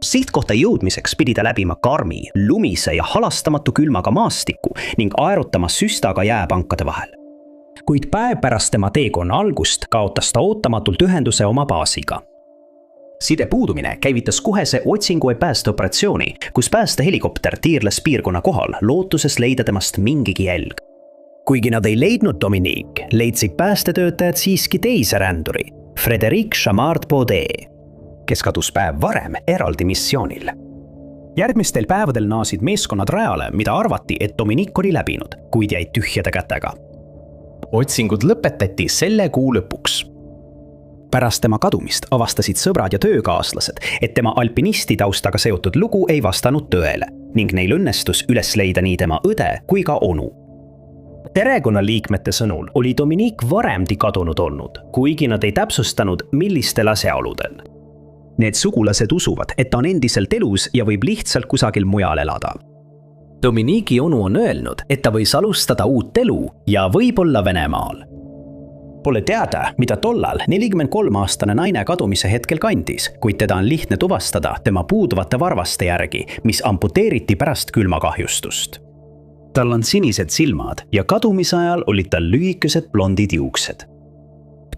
A: Sihtkohta jõudmiseks pidi ta läbima karmi, lumise ja halastamatu külmaga maastiku ning aerutama süstaga jääpankade vahel. Kuid päev pärast tema teekonna algust kaotas ta ootamatult ühenduse oma baasiga. Side puudumine käivitas kohese otsingu ja päästeoperatsiooni, kus päästehelikopter tiirles piirkonna kohal, lootuses leida temast mingigi jälg. Kuigi nad ei leidnud Dominique, leidsid päästetöötajad siiski teise ränduri, Frédéric Chamard-Baudet, kes kadus päev varem eraldi missioonil. Järgmistel päevadel naasid meeskonnad rajale, mida arvati, et Dominique oli läbinud, kuid jäid tühjade kätega. Otsingud lõpetati selle kuu lõpuks. Pärast tema kadumist avastasid sõbrad ja töökaaslased, et tema alpinisti taustaga seotud lugu ei vastanud tõele ning neil õnnestus üles leida nii tema õde kui ka onu. Perekonnaliikmete sõnul oli Dominique varemdi kadunud olnud, kuigi nad ei täpsustanud, millistel asjaoludel. Need sugulased usuvad, et ta on endiselt elus ja võib lihtsalt kusagil mujal elada. Dominique'i onu on öelnud, et ta võis alustada uut elu ja võib-olla Venemaal. Pole teada, mida tollal 43-aastane naine kadumise hetkel kandis, kuid teda on lihtne tuvastada tema puuduvate varvaste järgi, mis amputeeriti pärast külmakahjustust. Tal on sinised silmad ja kadumise ajal olid tal lühikesed blondid juuksed.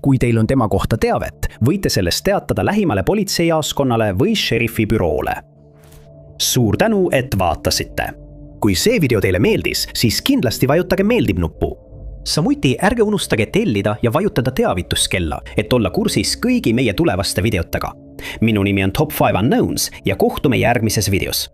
A: Kui teil on tema kohta teavet, võite sellest teatada lähimale politseijaoskonnale või šerifi büroole. Suur tänu, et vaatasite! Kui see video teile meeldis, siis kindlasti vajutage meeldib nuppu. Samuti ärge unustage tellida ja vajutada teavituskella, et olla kursis kõigi meie tulevaste videotega. Minu nimi on Top 5 Unknowns ja kohtume järgmises videos.